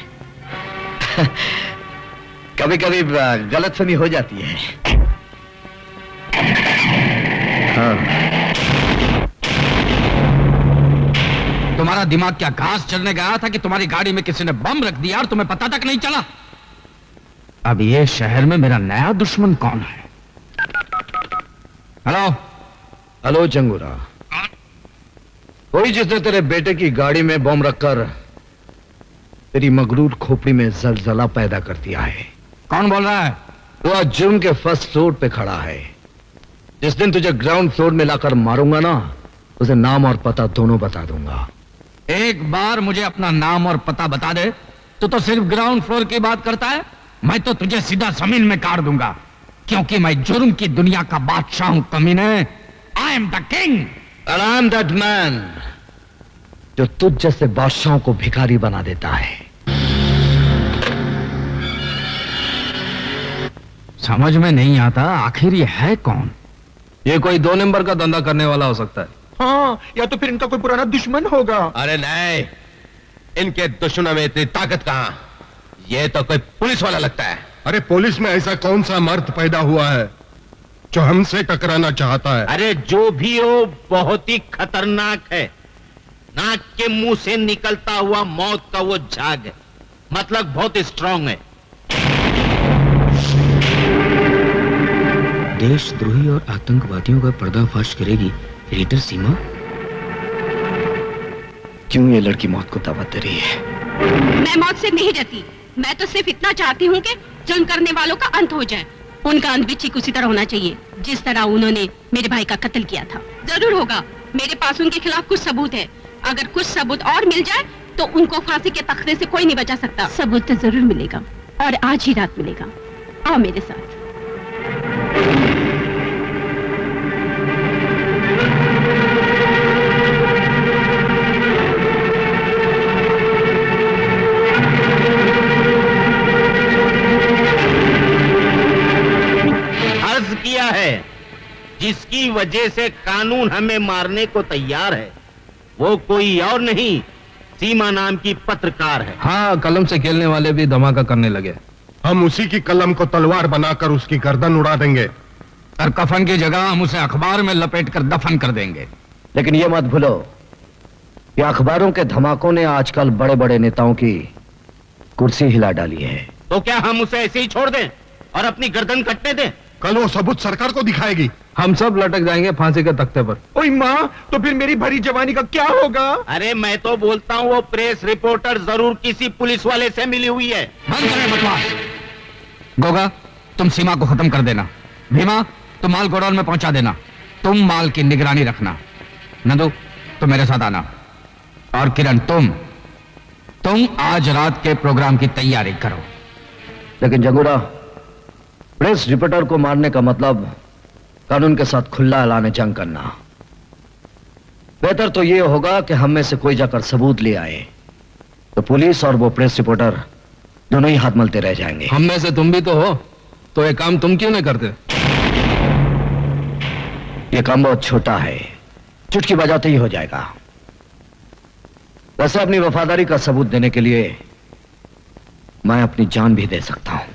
कभी कभी गलतफहमी हो जाती है। हाँ। तुम्हारा दिमाग क्या घास चढ़ने गया था कि तुम्हारी गाड़ी में किसी ने बम रख दिया और तुम्हें पता तक नहीं चला? अब ये शहर में मेरा नया दुश्मन कौन है? हेलो। हेलो जंगूरा। वही जिसने तेरे बेटे की गाड़ी में बम रखकर तेरी मगरूर खोपड़ी में जलजला पैदा कर दिया है। कौन बोल रहा है? वो आज जुर्म के फर्स्ट फ्लोर पे खड़ा है। जिस दिन तुझे ग्राउंड फ्लोर में लाकर मारूंगा ना, उसे नाम और पता दोनों बता दूंगा। एक बार मुझे अपना नाम और पता बता दे तो सिर्फ ग्राउंड फ्लोर की बात करता है। मैं तो तुझे सीधा जमीन में काट दूंगा, क्योंकि मैं जुर्म की दुनिया का बादशाह हूं कमीने। I am the king and I am that man जो तुझ जैसे बादशाहों को भिखारी बना देता है। समझ में नहीं आता आखिर ये है कौन? ये कोई 2 नंबर का धंधा करने वाला हो सकता है। हाँ, या तो फिर इनका कोई पुराना दुश्मन होगा। अरे नहीं, इनके दुश्मनों में इतनी ताकत कहां? ये तो कोई पुलिस वाला लगता है। अरे पुलिस में ऐसा कौन सा मर्द पैदा हुआ है जो हमसे टकराना चाहता है? अरे जो भी हो बहुत ही खतरनाक है। नाक के मुंह से निकलता हुआ मौत का वो झाग है, मतलब बहुत स्ट्रांग है। देशद्रोही और आतंकवादियों का पर्दाफाश करेगी रीडर सीमा। क्यों ये लड़की मौत को दावत दे रही है? मैं मौत से नहीं डरती, मैं तो सिर्फ इतना चाहती हूँ कि जुल्म करने वालों का अंत हो जाए। उनका अंत भी ठीक उसी तरह होना चाहिए जिस तरह उन्होंने मेरे भाई का कत्ल किया था। जरूर होगा, मेरे पास उनके खिलाफ कुछ सबूत है। अगर कुछ सबूत और मिल जाए तो उनको फांसी के तख्ते से कोई नहीं बचा सकता। सबूत तो जरूर मिलेगा और आज ही रात मिलेगा। आओ मेरे साथ। अर्ज किया है जिसकी वजह से कानून हमें मारने को तैयार है वो कोई और नहीं, सीमा नाम की पत्रकार है। हाँ, कलम से खेलने वाले भी धमाका करने लगे। हम उसी की कलम को तलवार बनाकर उसकी गर्दन उड़ा देंगे और कफन की जगह हम उसे अखबार में लपेटकर दफन कर देंगे। लेकिन ये मत भूलो कि अखबारों के धमाकों ने आजकल बड़े बड़े नेताओं की कुर्सी हिला डाली है। तो क्या हम उसे ऐसे ही छोड़ दें और अपनी गर्दन कटने दें? कल वो सबूत सरकार को दिखाएगी। हम सब लटक जाएंगे फांसी के तख्ते पर। ओए माँ, तो फिर मेरी भरी जवानी का क्या होगा? अरे मैं तो बोलता हूँ वो प्रेस रिपोर्टर जरूर किसी पुलिस वाले से मिली हुई है। बंद करें बकवास। गोगा, तुम सीमा को खत्म कर देना। भीमा, तुम माल गोडाउन में पहुंचा देना। तुम माल की निगरानी रखना। नंदू, तुम मेरे साथ आना। और किरण, तुम आज रात के प्रोग्राम की तैयारी करो। लेकिन जगूरा, प्रेस रिपोर्टर को मारने का मतलब कानून के साथ खुला ऐलान जंग करना। बेहतर तो यह होगा कि हम में से कोई जाकर सबूत ले आए, तो पुलिस और वो प्रेस रिपोर्टर दोनों ही हाथ मलते रह जाएंगे। हम में से तुम भी तो हो, तो ये काम तुम क्यों नहीं करते? ये काम बहुत छोटा है, चुटकी बजाते ही हो जाएगा। वैसे अपनी वफादारी का सबूत देने के लिए मैं अपनी जान भी दे सकता हूं।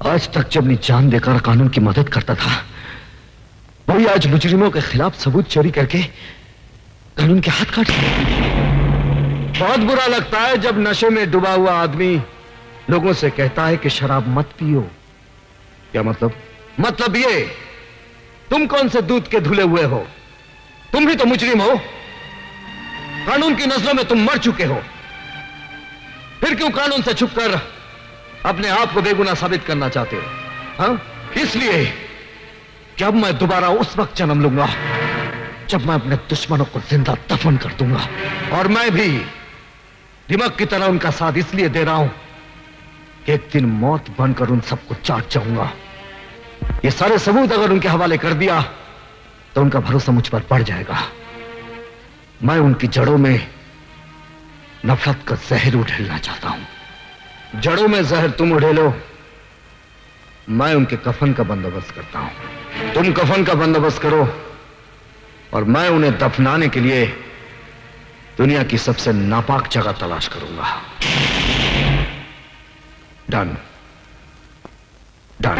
आज तक जब मैं जान देकर कानून की मदद करता था, वही आज मुजरिमों के खिलाफ सबूत चोरी करके कानून के हाथ काट बहुत बुरा लगता है जब नशे में डूबा हुआ आदमी लोगों से कहता है कि शराब मत पियो। क्या मतलब ये, तुम कौन से दूध के धुले हुए हो? तुम भी तो मुजरिम हो। कानून की नजरों में तुम मर चुके हो। फिर क्यों कानून से छुपकर अपने आप को बेगुनाह साबित करना चाहते हो? हाँ, इसलिए कि अब मैं दोबारा उस वक्त जन्म लूंगा जब मैं अपने दुश्मनों को जिंदा दफन कर दूंगा। और मैं भी दिमाग की तरह उनका साथ इसलिए दे रहा हूं कि एक दिन मौत बनकर उन सबको चाट जाऊंगा। ये सारे सबूत अगर उनके हवाले कर दिया तो उनका भरोसा मुझ पर बढ़ जाएगा। मैं उनकी जड़ों में नफरत का जहर उड़ेलना चाहता हूं। जड़ों में जहर तुम उड़ेलो, मैं उनके कफन का बंदोबस्त करता हूं। तुम कफन का बंदोबस्त करो और मैं उन्हें दफनाने के लिए दुनिया की सबसे नापाक जगह तलाश करूंगा। Done done.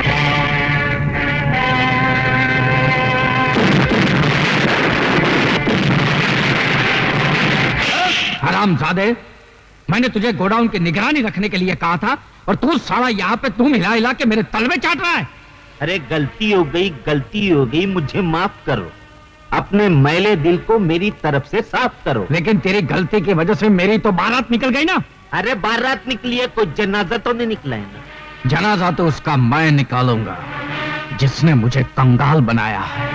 हरामजादे, मैंने तुझे गोडाउन की निगरानी रखने के लिए कहा था और तू साला यहाँ पे तुम हिला हिला के मेरे तलवे चाट रहा है। अरे गलती हो गई, मुझे माफ करो। अपने मैले दिल को मेरी तरफ से साफ करो। लेकिन तेरी गलती की वजह से मेरी तो बारात निकल गई ना। अरे बारात निकली है, कोई जनाजा तो नहीं निकला है ना। जनाजा तो उसका मैं निकालूंगा जिसने मुझे कंगाल बनाया है।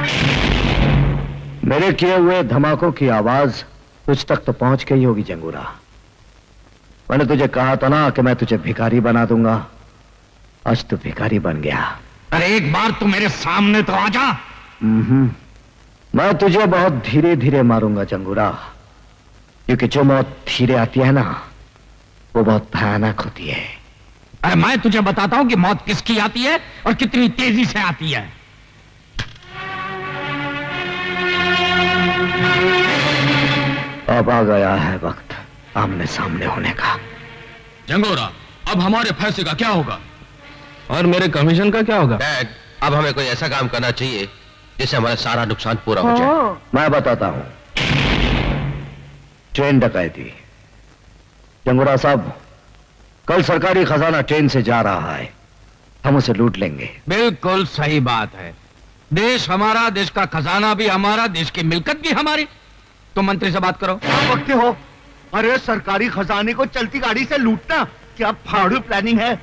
मेरे किए हुए धमाकों की आवाज तुझ तक तो पहुंच गई होगी जंगूरा। मैंने तुझे कहा था ना कि मैं तुझे भिखारी बना दूंगा। आज तू भिखारी बन गया। अरे एक बार तू मेरे सामने तो आ जा। मैं तुझे बहुत धीरे धीरे मारूंगा जंगूरा, क्योंकि जो मौत धीरे आती है ना वो बहुत भयानक होती है। अरे मैं तुझे बताता हूं कि मौत किसकी आती है और कितनी तेजी से आती है। अब आ गया है वक्त आमने सामने होने का। जंगोरा, अब हमारे फैसले का क्या होगा? और मेरे कमीशन का क्या होगा? डैड, अब हमें कोई ऐसा काम करना चाहिए जिससे हमारा सारा नुकसान पूरा हो जाए। मैं बताता हूं। ट्रेन डकैती। जंगूरा साहब, कल सरकारी खजाना ट्रेन से जा रहा है, हम उसे लूट लेंगे। बिल्कुल सही बात है। देश हमारा, देश का खजाना भी हमारा, देश की मिल्कत भी हमारी। तुम मंत्री से बात करो। वक्त हो। अरे सरकारी खजाने को चलती गाड़ी से लूटना क्या फाड़ू प्लानिंग है?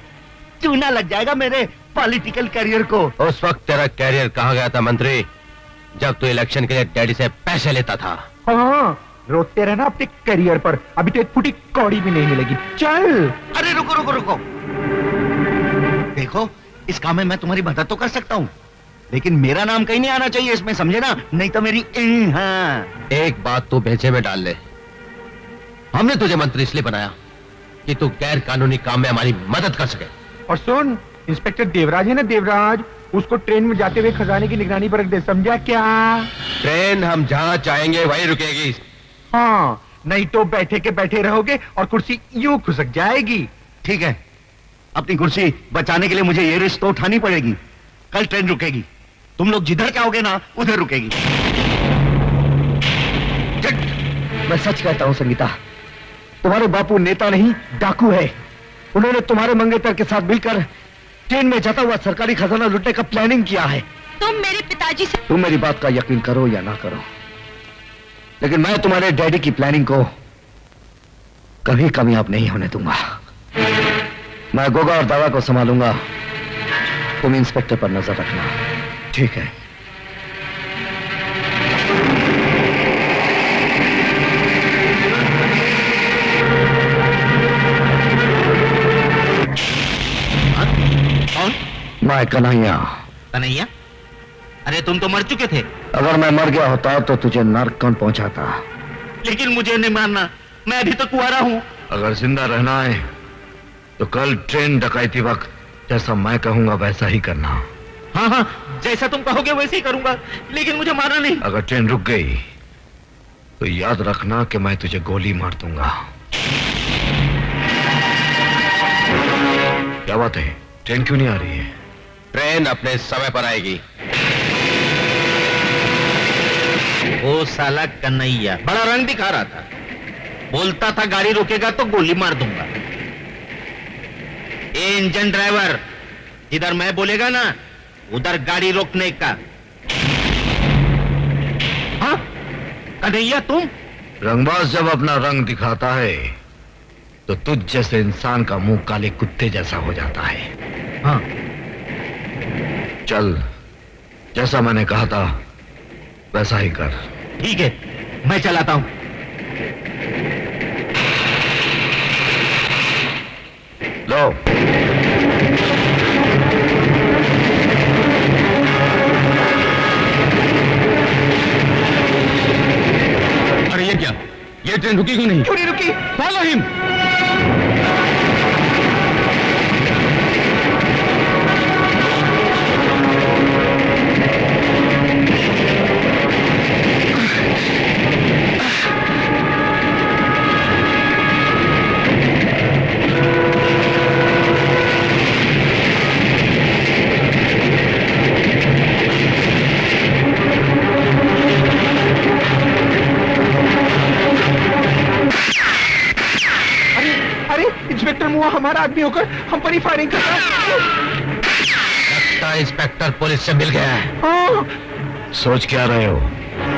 चूना लग जाएगा मेरे पॉलिटिकल करियर को। उस वक्त तेरा कैरियर कहाँ गया था मंत्री, जब तू इलेक्शन के लिए डैडी से पैसे लेता था। हाँ, रोते रहना अपने करियर पर, अभी तो एक फुटी कौड़ी भी नहीं मिलेगी। चल। अरे रुको रुको रुको, देखो इस काम में मैं तुम्हारी मदद तो कर सकता हूँ, लेकिन मेरा नाम कहीं नहीं आना चाहिए इसमें, समझे ना? नहीं तो मेरी हाँ। एक बात तू भेजे में डाल ले, हमने तुझे मंत्री इसलिए बनाया कि तू गैर कानूनी काम में हमारी मदद कर सके। और सुन, इंस्पेक्टर देवराज है ना, देवराज, उसको ट्रेन में जाते हुए खजाने की निगरानी पर रख दे, समझा क्या? ट्रेन हम जहां चाहेंगे वहीं रुकेगी। हाँ, नहीं तो बैठे के बैठे रहोगे और कुर्सी यूं खुसक जाएगी। ठीक है, अपनी कुर्सी बचाने के लिए मुझे ये रिस्क तो उठानी पड़ेगी। कल ट्रेन रुकेगी, तुम लोग जिधर चाहोगे ना उधर रुकेगी। मैं सच कहता हूं संगीता, तुम्हारे बापू नेता नहीं डाकू है। उन्होंने तुम्हारे मंगेतर के साथ मिलकर ट्रेन में जाता हुआ सरकारी खजाना लूटने का प्लानिंग किया है। तुम मेरे पिताजी से तुम मेरी बात का यकीन करो या ना करो, लेकिन मैं तुम्हारे डैडी की प्लानिंग को कभी कामयाब नहीं होने दूंगा। मैं गोगा और दादा को संभालूंगा, तुम इंस्पेक्टर पर नजर रखना, ठीक है? कौन? मैं कन्हैया। कन्हैया? अरे तुम तो मर चुके थे। अगर मैं मर गया होता तो तुझे नर्क कौन पहुंचाता? लेकिन मुझे नहीं मारना, मैं अभी तो कुंवारा हूँ। अगर जिंदा रहना है तो कल ट्रेन डकैती वक्त जैसा मैं कहूंगा वैसा ही करना। हाँ हाँ, जैसा तुम कहोगे वैसे ही करूंगा, लेकिन मुझे मारना नहीं। अगर ट्रेन रुक गई तो याद रखना कि मैं तुझे गोली मार दूंगा। क्या बात है, ट्रेन क्यों नहीं आ रही है? ट्रेन अपने समय पर आएगी। वो साला कन्हैया बड़ा रंग दिखा रहा था, बोलता था गाड़ी रोकेगा तो गोली मार दूंगा। ए इंजन ड्राइवर, जिधर मैं बोलेगा ना उधर गाड़ी रोकने का। हाँ कन्हैया तुम? रंगबाज जब अपना रंग दिखाता है तो तुझ जैसे इंसान का मुंह काले कुत्ते जैसा हो जाता है। हाँ चल, जैसा मैंने कहा था वैसा ही कर। ठीक है, मैं चलाता हूं। लो। अरे ये क्या, ये ट्रेन रुकी क्यों नहीं? क्यों नहीं रुकी? Follow him. इंस्पेक्टर मुआ हमारा आदमी होकर हम पर ही फायरिंग कर रहा है। लगता है इंस्पेक्टर पुलिस से मिल गया है। हाँ। सोच क्या रहे हो?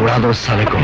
उड़ा दो उस साले को।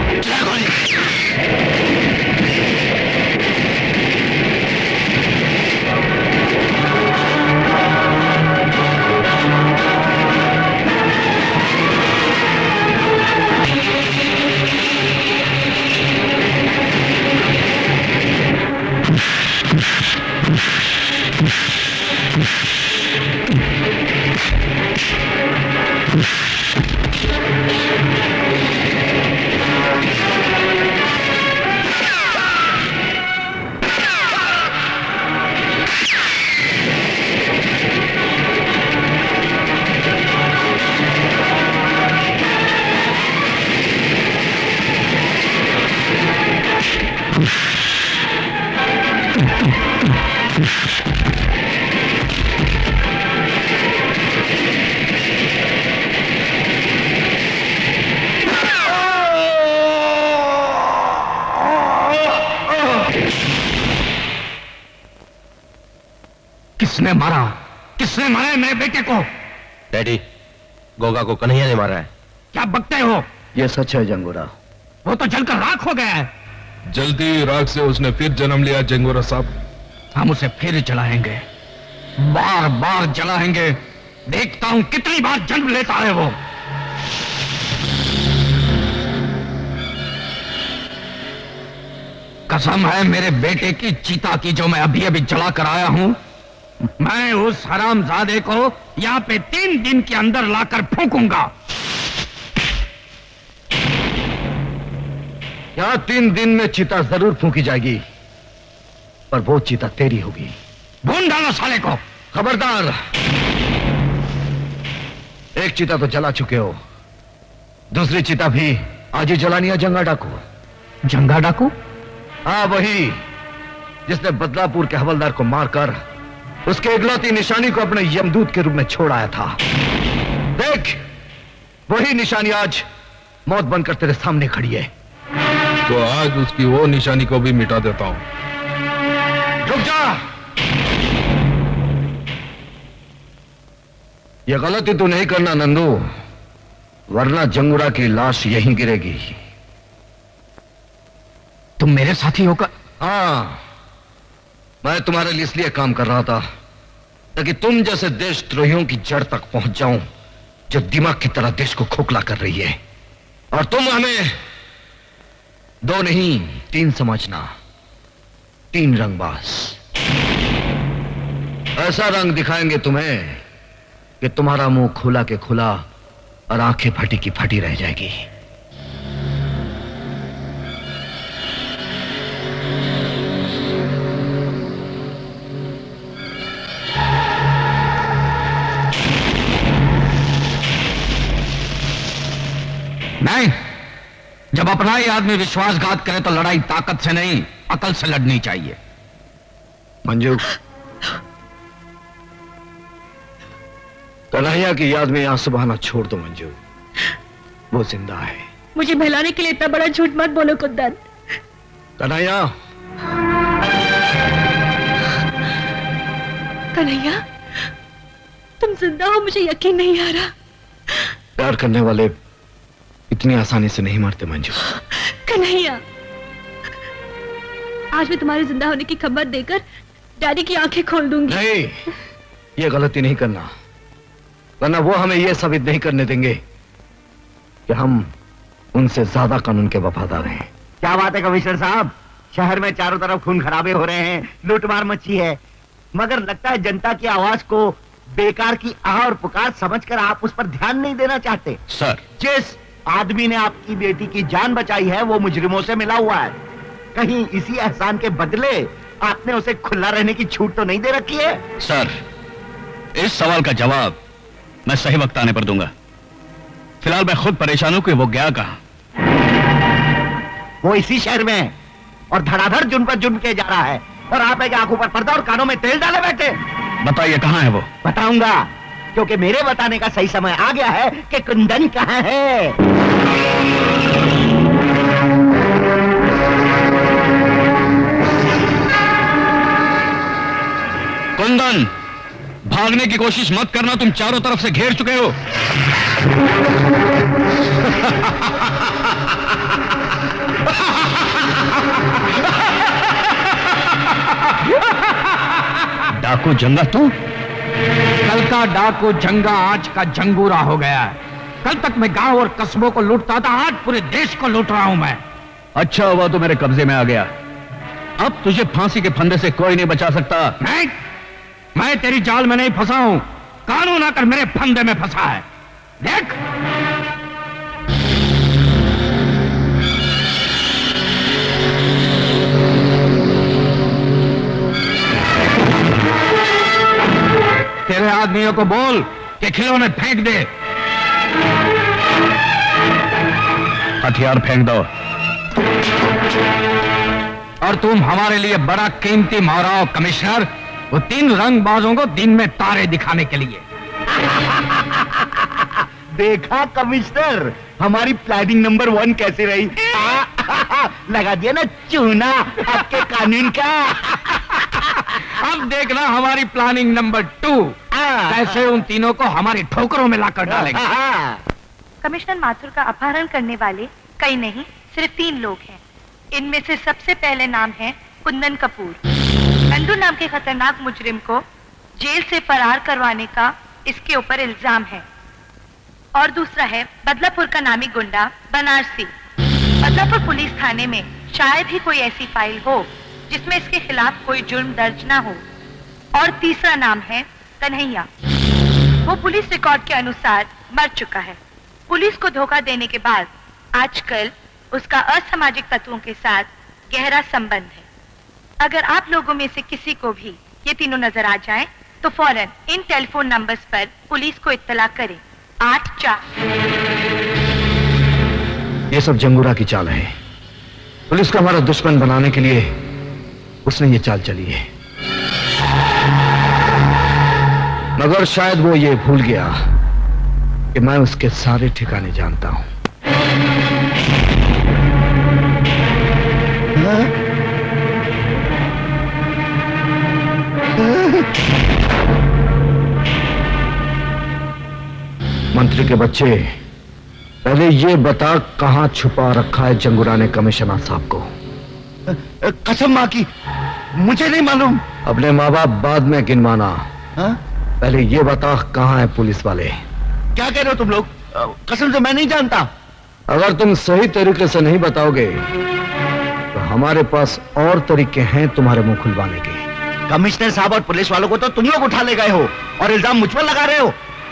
किसने मारा? किसने मारा है मेरे बेटे को? डैडी, गोगा को कन्हैया ने मारा है। क्या बकते हो? ये सच है जंगोरा। वो तो जलकर राख हो गया है। जल्दी राख से उसने फिर जन्म लिया जंगोरा साहब। हम उसे फिर जलाएंगे, बार बार जलाएंगे। देखता हूं कितनी बार जन्म लेता है वो। कसम है मेरे बेटे की चीता की जो मैं अभी अभी जला कर आया हूं। मैं उस हरामजादे को यहां पे 3 दिन के अंदर लाकर फूंकूंगा। यहां 3 दिन में चिता जरूर फूंकी जाएगी, पर वो चिता तेरी होगी। भून डालो साले को। खबरदार, एक चिता तो जला चुके हो, दूसरी चिता भी आज ही जलानी है। जंगा डाकू। जंगा डाकू? हाँ वही, जिसने बदलापुर के हवलदार को मारकर उसके इकलौती निशानी को अपने यमदूत के रूप में छोड़ आया था। देख, वही निशानी आज मौत बनकर तेरे सामने खड़ी है। तो आज उसकी वो निशानी को भी मिटा देता हूं। रुक जा। ये गलती तू नहीं करना नंदू, वरना जंगुरा की लाश यहीं गिरेगी। तुम मेरे साथी होकर? हाँ, मैं तुम्हारे लिए इसलिए काम कर रहा था ताकि तुम जैसे देशद्रोहियों की जड़ तक पहुंच जाऊं, जो दिमाग की तरह देश को खोखला कर रही है। और तुम हमें 2 नहीं 3 समझना। 3 रंगबाज। ऐसा रंग दिखाएंगे तुम्हें कि तुम्हारा मुंह खुला के खुला और आंखें फटी की फटी रह जाएगी। नहीं, जब अपना ही आदमी विश्वासघात करे तो लड़ाई ताकत से नहीं अकल से लड़नी चाहिए। मंजू, कन्हैया की याद में आंसू बहाना छोड़ दो मंजू। वो जिंदा है। मुझे बहलाने के लिए इतना बड़ा झूठ मत बोलो कुंदन। कन्हैया, कन्हैया, तुम जिंदा हो, मुझे यकीन नहीं आ रहा। प्यार करने वाले इतनी आसानी से नहीं मरते मंजू। कन्हैया, आज मैं तुम्हारे जिंदा होने की खबर देकर डैडी की आंखें खोल दूंगी। नहीं, ये गलती नहीं करना, वरना वो हमें ये साबित नहीं करने देंगे कि हम उनसे ज्यादा कानून के वफादार हैं। क्या बात है कमिश्नर साहब, शहर में चारों तरफ खून खराबे हो रहे हैं, लूटमार मची है, मगर लगता है जनता की आवाज को बेकार की आह और पुकार समझकर आप उस पर ध्यान नहीं देना चाहते। सर, जिस आदमी ने आपकी बेटी की जान बचाई है वो मुजरिमों से मिला हुआ है। कहीं इसी एहसान के बदले आपने उसे खुला रहने की छूट तो नहीं दे रखी है? सर, इस सवाल का जवाब मैं सही वक्त आने पर दूंगा। फिलहाल मैं खुद परेशान हूं कि वो गया कहां। वो इसी शहर में है और धड़ाधड़ जुर्म पर जुर्म किया जा रहा है, और आप है कि आंखों पर पर्दा और कानों में तेल डाले बैठे। बताइए कहां है वो? बताऊंगा, क्योंकि मेरे बताने का सही समय आ गया है कि कुंदन कहां है। कुंदन, भागने की कोशिश मत करना, तुम चारों तरफ से घेर चुके हो। डाकू जंगा तू? कल का डाकू जंगा आज का जंगूरा हो गया है। कल तक मैं गांव और कस्बों को लूटता था, आज पूरे देश को लूट रहा हूं मैं। अच्छा हुआ तो मेरे कब्जे में आ गया। अब तुझे फांसी के फंदे से कोई नहीं बचा सकता। नहीं, मैं तेरी जाल में नहीं फंसा हूं, कानून आकर मेरे फंदे में फंसा है। देख, तेरे आदमियों को बोल कि खिलौने फेंक दे। हथियार फेंक दो। और तुम हमारे लिए बड़ा कीमती मोहराओ कमिश्नर, वो 3 रंगबाजों को दिन में तारे दिखाने के लिए। देखा कमिश्नर, हमारी प्लानिंग नंबर 1 कैसी रही? लगा दिया ना चूना आपके कानून का। अब देखना हमारी प्लानिंग नंबर 2 कैसे उन तीनों को हमारी ठोकरों में लाकर डालेंगे। कमिश्नर माथुर का अपहरण करने वाले कई नहीं, सिर्फ 3 लोग हैं। इनमें से सबसे पहले नाम है कुंदन कपूर। नंदू नाम के खतरनाक मुजरिम को जेल से फरार करवाने का इसके ऊपर इल्जाम है। और दूसरा है बदलापुर का नामी गुंडा बनारसी। बदलापुर पुलिस थाने में शायद ही कोई ऐसी फाइल हो जिसमें इसके खिलाफ कोई जुर्म दर्ज ना हो। और तीसरा नाम है कन्हैया। वो पुलिस रिकॉर्ड के अनुसार मर चुका है। पुलिस को धोखा देने के बाद आजकल उसका असामाजिक तत्वों के साथ गहरा संबंध है। अगर आप लोगों में से किसी को भी ये तीनों नजर आ जाएं, तो फौरन इन टेलीफोन नंबर्स पर पुलिस को इत्तला करें। 84। ये सब जंगूरा की चाल है। पुलिस को हमारा दुश्मन बनाने के लिए उसने ये चाल चली है, मगर शायद वो ये भूल गया कि मैं उसके सारे ठिकाने जानता हूं। मंत्री के बच्चे, पहले ये बता कहां छुपा रखा है जंगूरा ने कमिश्नर साहब को? कसम मां की, मुझे नहीं मालूम। अपने माँ बाप बाद में गिनवाना, पहले ये बता कहां है पुलिस वाले? क्या कह रहे हो तुम लोग? कसम से मैं नहीं जानता। अगर तुम सही तरीके से नहीं बताओगे तो हमारे पास और तरीके हैं तुम्हारे मुंह खुलवाने के। कमिश्नर साहब और पुलिस वालों को तो तुम लोग उठा ले गए हो और इल्जाम मुझ पर लगा रहे हो।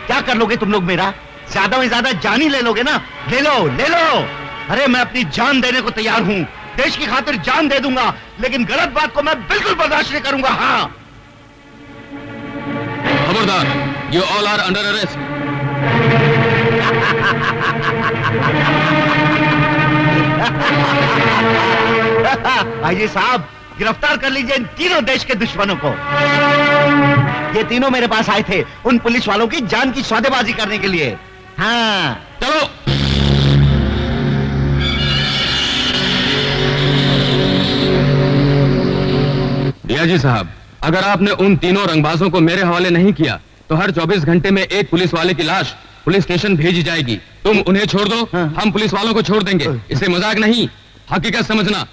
क्या कर लोगे तुम लोग मेरा? ज्यादा में ज्यादा जान ही ले लोगे ना? ले लो, ले लो। अरे मैं अपनी जान देने को तैयार हूं, देश की खातिर जान दे दूंगा, लेकिन गलत बात को मैं बिल्कुल बर्दाश्त नहीं करूंगा। हाँ, खबरदार, you all are under arrest. आइए साहब, गिरफ्तार कर लीजिए इन तीनों देश के दुश्मनों को। ये तीनों मेरे पास आए थे उन पुलिस वालों की जान की सौदेबाजी करने के लिए। हाँ, चलो। डीआईजी साहब, अगर आपने उन तीनों रंगबाजों को मेरे हवाले नहीं किया तो हर 24 घंटे में एक पुलिस वाले की लाश पुलिस स्टेशन भेजी जाएगी। तुम उन्हें छोड़ दो, हम पुलिस वालों को छोड़ देंगे। इसे मजाक नहीं, हकीकत समझना।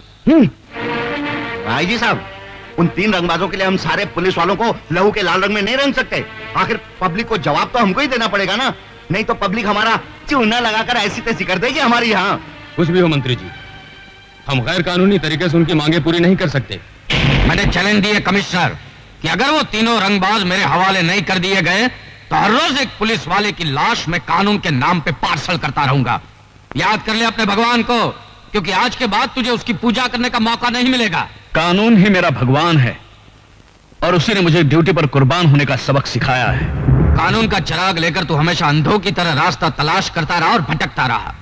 आईजी साहब, उन 3 रंगबाजों के लिए हम सारे पुलिस वालों को लहू के लाल रंग में नहीं रंग सकते। आखिर पब्लिक को जवाब तो हमको ही देना पड़ेगा ना, नहीं तो पब्लिक हमारा चूना लगाकर ऐसी तैसी कर देगी हमारी यहाँ। कुछ भी हो मंत्री जी, हम गैर कानूनी तरीके से उनकी मांगे पूरी नहीं कर सकते। मैंने चैलेंज दिए कमिश्नर कि अगर वो तीनों रंगबाज मेरे हवाले नहीं कर दिए गए तो हर रोज एक पुलिस वाले की लाश मैं कानून के नाम पे पार्सल करता रहूंगा। याद कर ले अपने भगवान को, क्योंकि आज के बाद तुझे उसकी पूजा करने का मौका नहीं मिलेगा। कानून ही मेरा भगवान है और उसी ने मुझे ड्यूटी पर कुर्बान होने का सबक सिखाया है। कानून का चिराग लेकर तू हमेशा अंधों की तरह रास्ता तलाश करता रहा और भटकता रहा।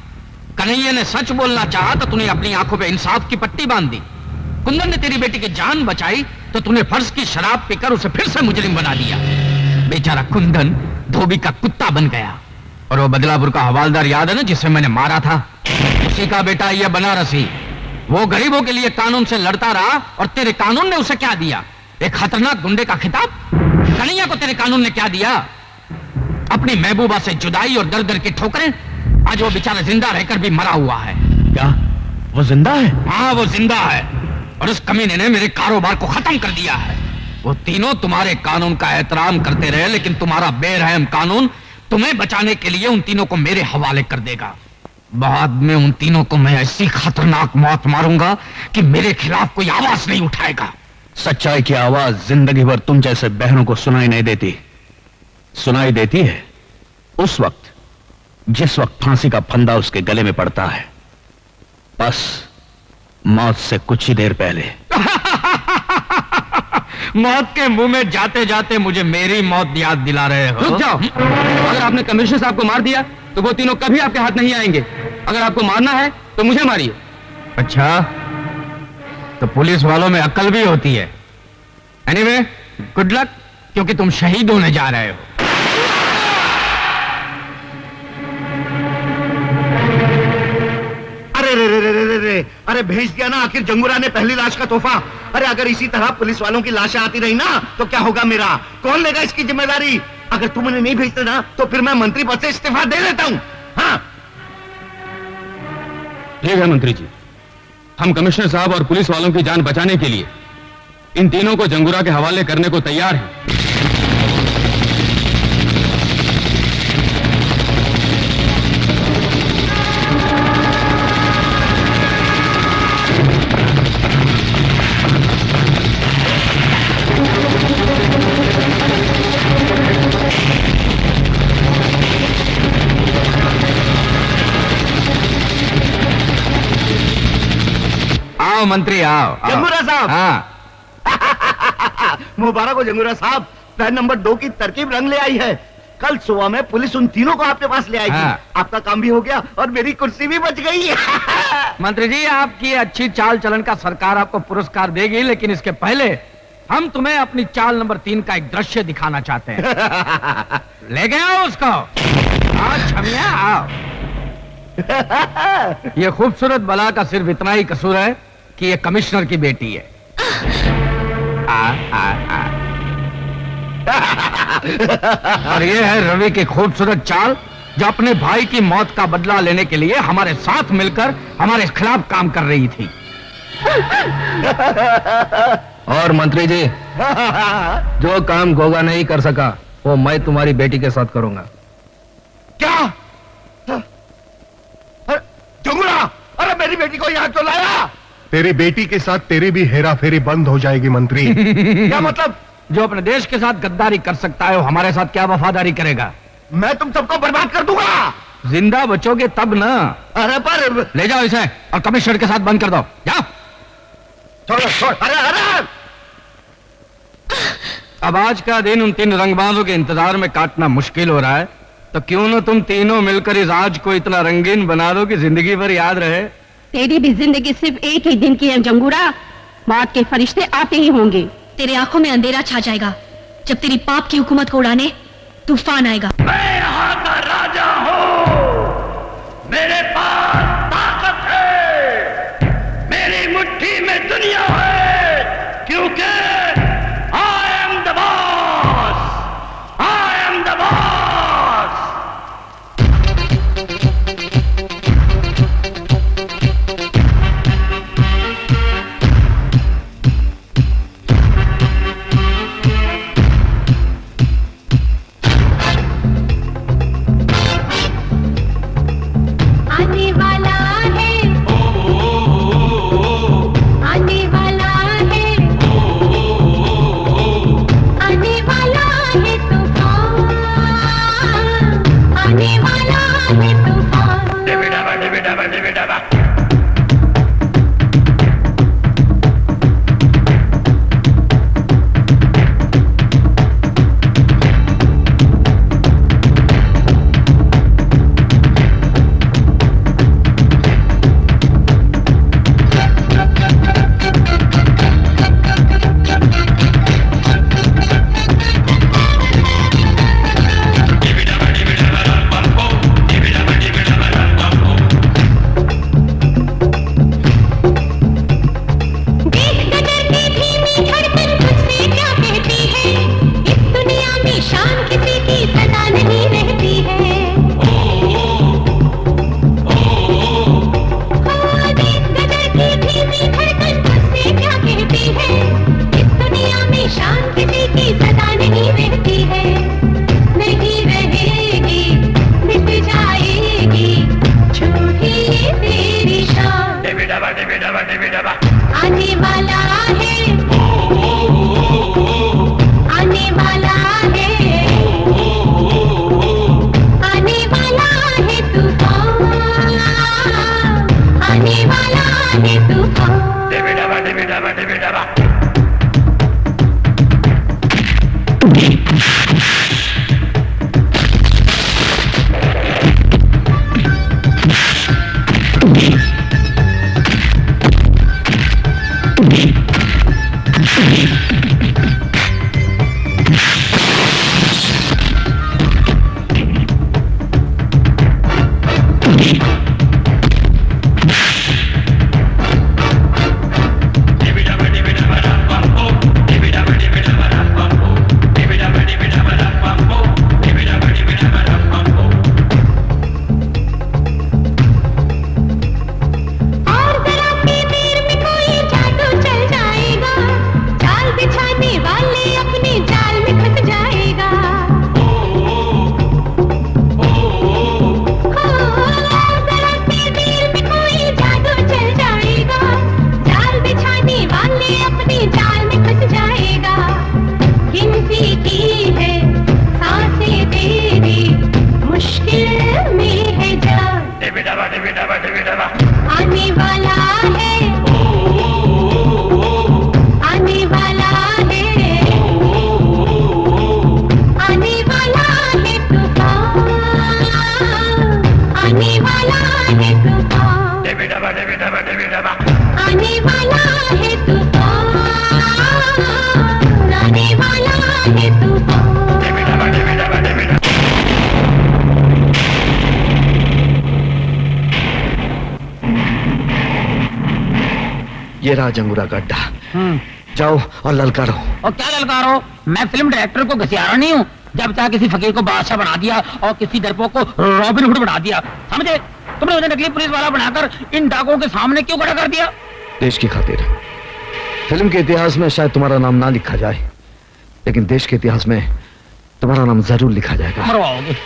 कन्हैया ने सच बोलना चाहा तो तूने अपनी आंखों पे इंसाफ की पट्टी बांध दी। कुंदन ने तेरी बेटी की जान बचाई तो तूने फर्ज की शराब पीकर उसे फिर से मुजरिम बना दिया। बेचारा कुंदन धोबी का कुत्ता बन गया। और वो बदलापुर का हवालदार याद है ना, जिसे मैंने मारा था? उसी का बेटा ये बनारसी, वो गरीबों के लिए कानून से लड़ता रहा और तेरे कानून ने उसे क्या दिया? एक खतरनाक गुंडे का खिताब। कन्हैया को तेरे कानून ने क्या दिया? अपनी महबूबा से जुदाई और दर दर की ठोकरें। आज वो बेचारा जिंदा रहकर भी मरा हुआ है। क्या वो जिंदा है? हाँ, वो जिंदा है और उस कमीने ने मेरे कारोबार को खत्म कर दिया है। वो तीनों तुम्हारे कानून का एहतराम करते रहे, लेकिन तुम्हारा बेरहम कानून तुम्हें बचाने के लिए उन तीनों को मेरे हवाले कर देगा। बाद में उन तीनों को मैं ऐसी खतरनाक मौत मारूंगा कि मेरे खिलाफ कोई आवाज नहीं उठाएगा। सच्चाई की आवाज जिंदगी भर तुम जैसे बहनों को सुनाई नहीं देती। सुनाई देती है उस वक्त जिस वक्त फांसी का फंदा उसके गले में पड़ता है, बस मौत से कुछ ही देर पहले। मौत के मुंह में जाते जाते मुझे मेरी मौत याद दिला रहे हो। रुक जाओ। अगर आपने कमिश्नर साहब को मार दिया तो वो तीनों कभी आपके हाथ नहीं आएंगे। अगर आपको मारना है तो मुझे मारिए। अच्छा, तो पुलिस वालों में अक्ल भी होती है। एनीवे, गुड लक, क्योंकि तुम शहीद होने जा रहे हो। अरे भेज दिया ना आखिर जंगूरा ने पहली लाश का तोहफा। अरे अगर इसी तरह पुलिस वालों की लाशें आती रही ना तो क्या होगा मेरा? कौन लेगा इसकी जिम्मेदारी? अगर तुम उन्हें नहीं भेजते ना तो फिर मैं मंत्री पद से इस्तीफा दे देता हूं। हाँ, ठीक है मंत्री जी, हम कमिश्नर साहब और पुलिस वालों की जान बचाने के लिए इन तीनों को जंगूरा के हवाले करने को तैयार हैं। आओ मंत्री, आओ। जंगूरा साहब। हाँ। मुबारक हो जंगूरा साहब, प्लान नंबर 2 की तरकीब रंग ले आई है। कल सुबह में पुलिस उन तीनों को आपके पास ले आएगी। हाँ। आपका काम भी हो गया और मेरी कुर्सी भी बच गई। मंत्री जी, आपकी अच्छी चाल चलन का सरकार आपको पुरस्कार देगी, लेकिन इसके पहले हम तुम्हें अपनी चाल नंबर 3 का एक दृश्य दिखाना चाहते हैं। ले गए आओ उसको। आओ छमिया, आओ। ये खूबसूरत बला का सिर्फ इतना ही कसूर है कि ये कमिश्नर की बेटी है। और ये है रवि की खूबसूरत चाल, जो अपने भाई की मौत का बदला लेने के लिए हमारे साथ मिलकर हमारे खिलाफ काम कर रही थी। और मंत्री जी, जो काम गोगा नहीं कर सका वो मैं तुम्हारी बेटी के साथ करूंगा। क्या? जंगूरा, अरे मेरी बेटी को यहाँ क्यों लाया? तेरी बेटी के साथ तेरी भी हेरा फेरी बंद हो जाएगी मंत्री। क्या मतलब? जो अपने देश के साथ गद्दारी कर सकता है वो हमारे साथ क्या वफादारी करेगा? मैं तुम सबको बर्बाद कर दूंगा। जिंदा बचोगे तब ना। अरे पर ले जाओ इसे और कमिश्नर के साथ बंद कर दो। जाओ। छोड़। अरे अब आज का दिन उन 3 रंगबाजों के इंतजार में काटना मुश्किल हो रहा है, तो क्यों ना तुम तीनों मिलकर इस आज को इतना रंगीन बना दो कि जिंदगी भर याद रहे। तेरी भी जिंदगी सिर्फ एक ही दिन की है जंगूरा। मौत के फरिश्ते आते ही होंगे। तेरे आंखों में अंधेरा छा जाएगा जब तेरी पाप की हुकूमत को उड़ाने तूफान आएगा। मैं यहाँ का राजा हूँ, मेरे पास ताकत है, मेरी मुट्ठी में दुनिया है, क्योंकि शान किसी की सदा नहीं रहती है। देख गदर की धीमी धड़कन मुझसे क्या कहती है। इस दुनिया में शान किसी की सदा नहीं रहती है। नहीं रहेगी, मिट जाएगी, झूठी तेरी शान। आने वाला है, आने वाला है, आने वाला है तूफान, आने वाला है तूफान। आने वाला है, आने वाला है, आने वाला है तूफान, आने वाला है तूफान, आने वाला है तूफान, आने वाला है तूफान। ये रहा जंगूरा गड्ढा। जाओ और ललकारो। और क्या ललकारो? मैं फिल्म डायरेक्टर को घसियारा नहीं हूँ। जब चाहे किसी फकीर को बादशाह बना दिया और किसी दरपोक को रॉबिन हुड बना दिया। समझे? तुमने उन्हें नकली पुलिस वाला बनाकर इन डाकुओं के सामने क्यों खड़ा कर दिया? देश की खातिर। फिल्म के इतिहास में शायद तुम्हारा नाम ना लिखा जाए, लेकिन देश के इतिहास में तुम्हारा नाम जरूर लिखा जाएगा। मरवाओगे,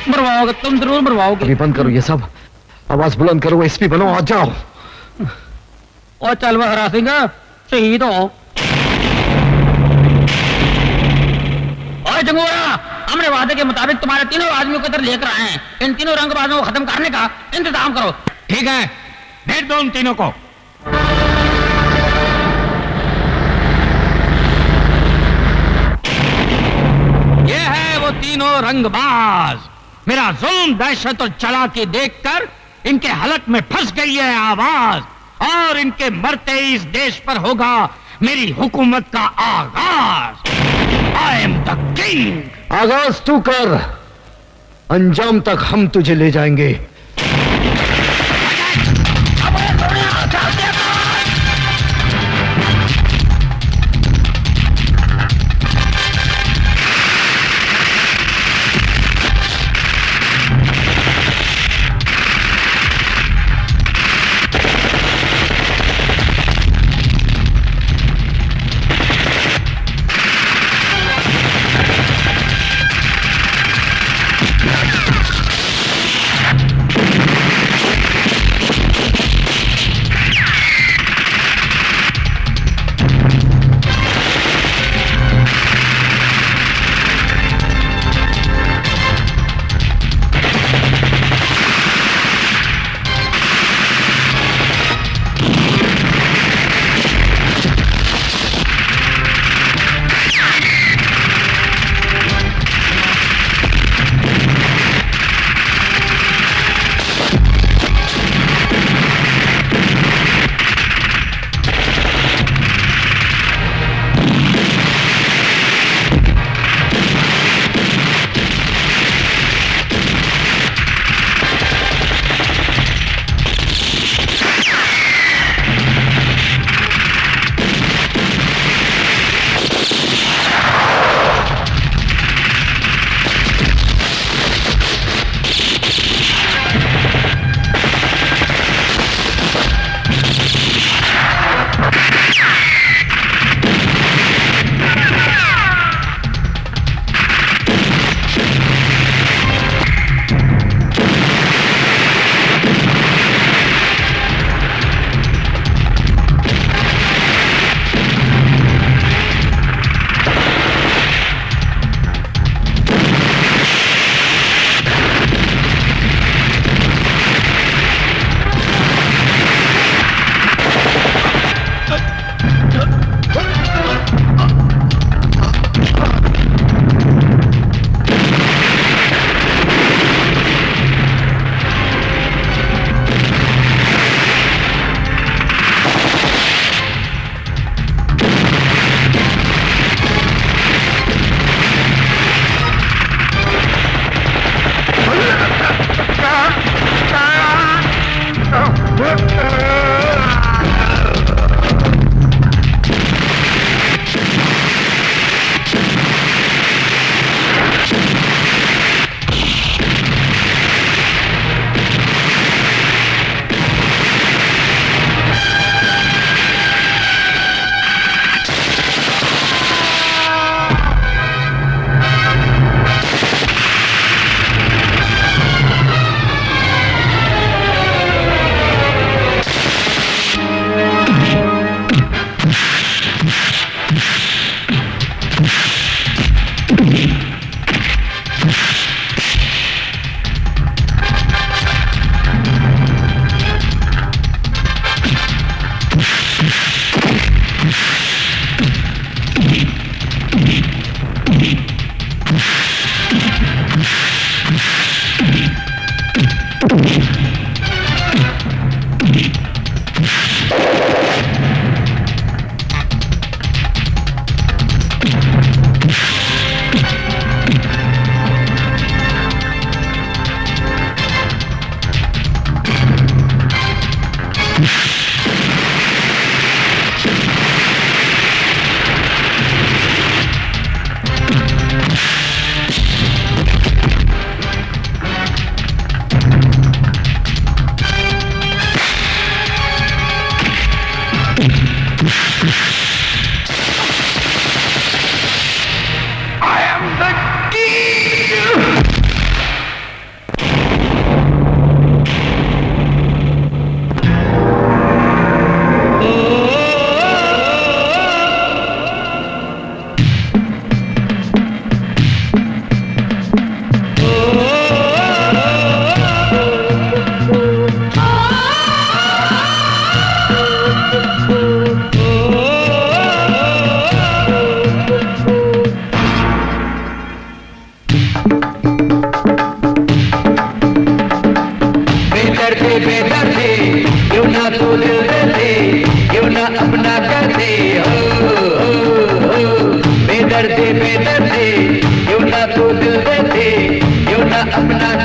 मरवाओगे, तुम जरूर मरवाओगे। अभी बंद करो ये सब, आवाज बुलंद करो, एसपी बनो, आ जाओ। और चल वह हरा सिंह, शहीद हो। और जंगूरा, हमने वादे के मुताबिक तुम्हारे तीनों आदमियों को इधर लेकर आए हैं। इन तीनों रंगबाजों को खत्म करने का इंतजाम करो। ठीक है, भेज दो उन तीनों को। ये है वो तीनों रंगबाज। मेरा जुल्म, दहशत और चालाकी देखकर इनके हलक में फंस गई है आवाज, और इनके मरते ही इस देश पर होगा मेरी हुकूमत का आगाज। I am the king. आगाज तू कर, अंजाम तक हम तुझे ले जाएंगे। बेदर्दी क्यों ना तू दिल दे दे क्यों ना अपना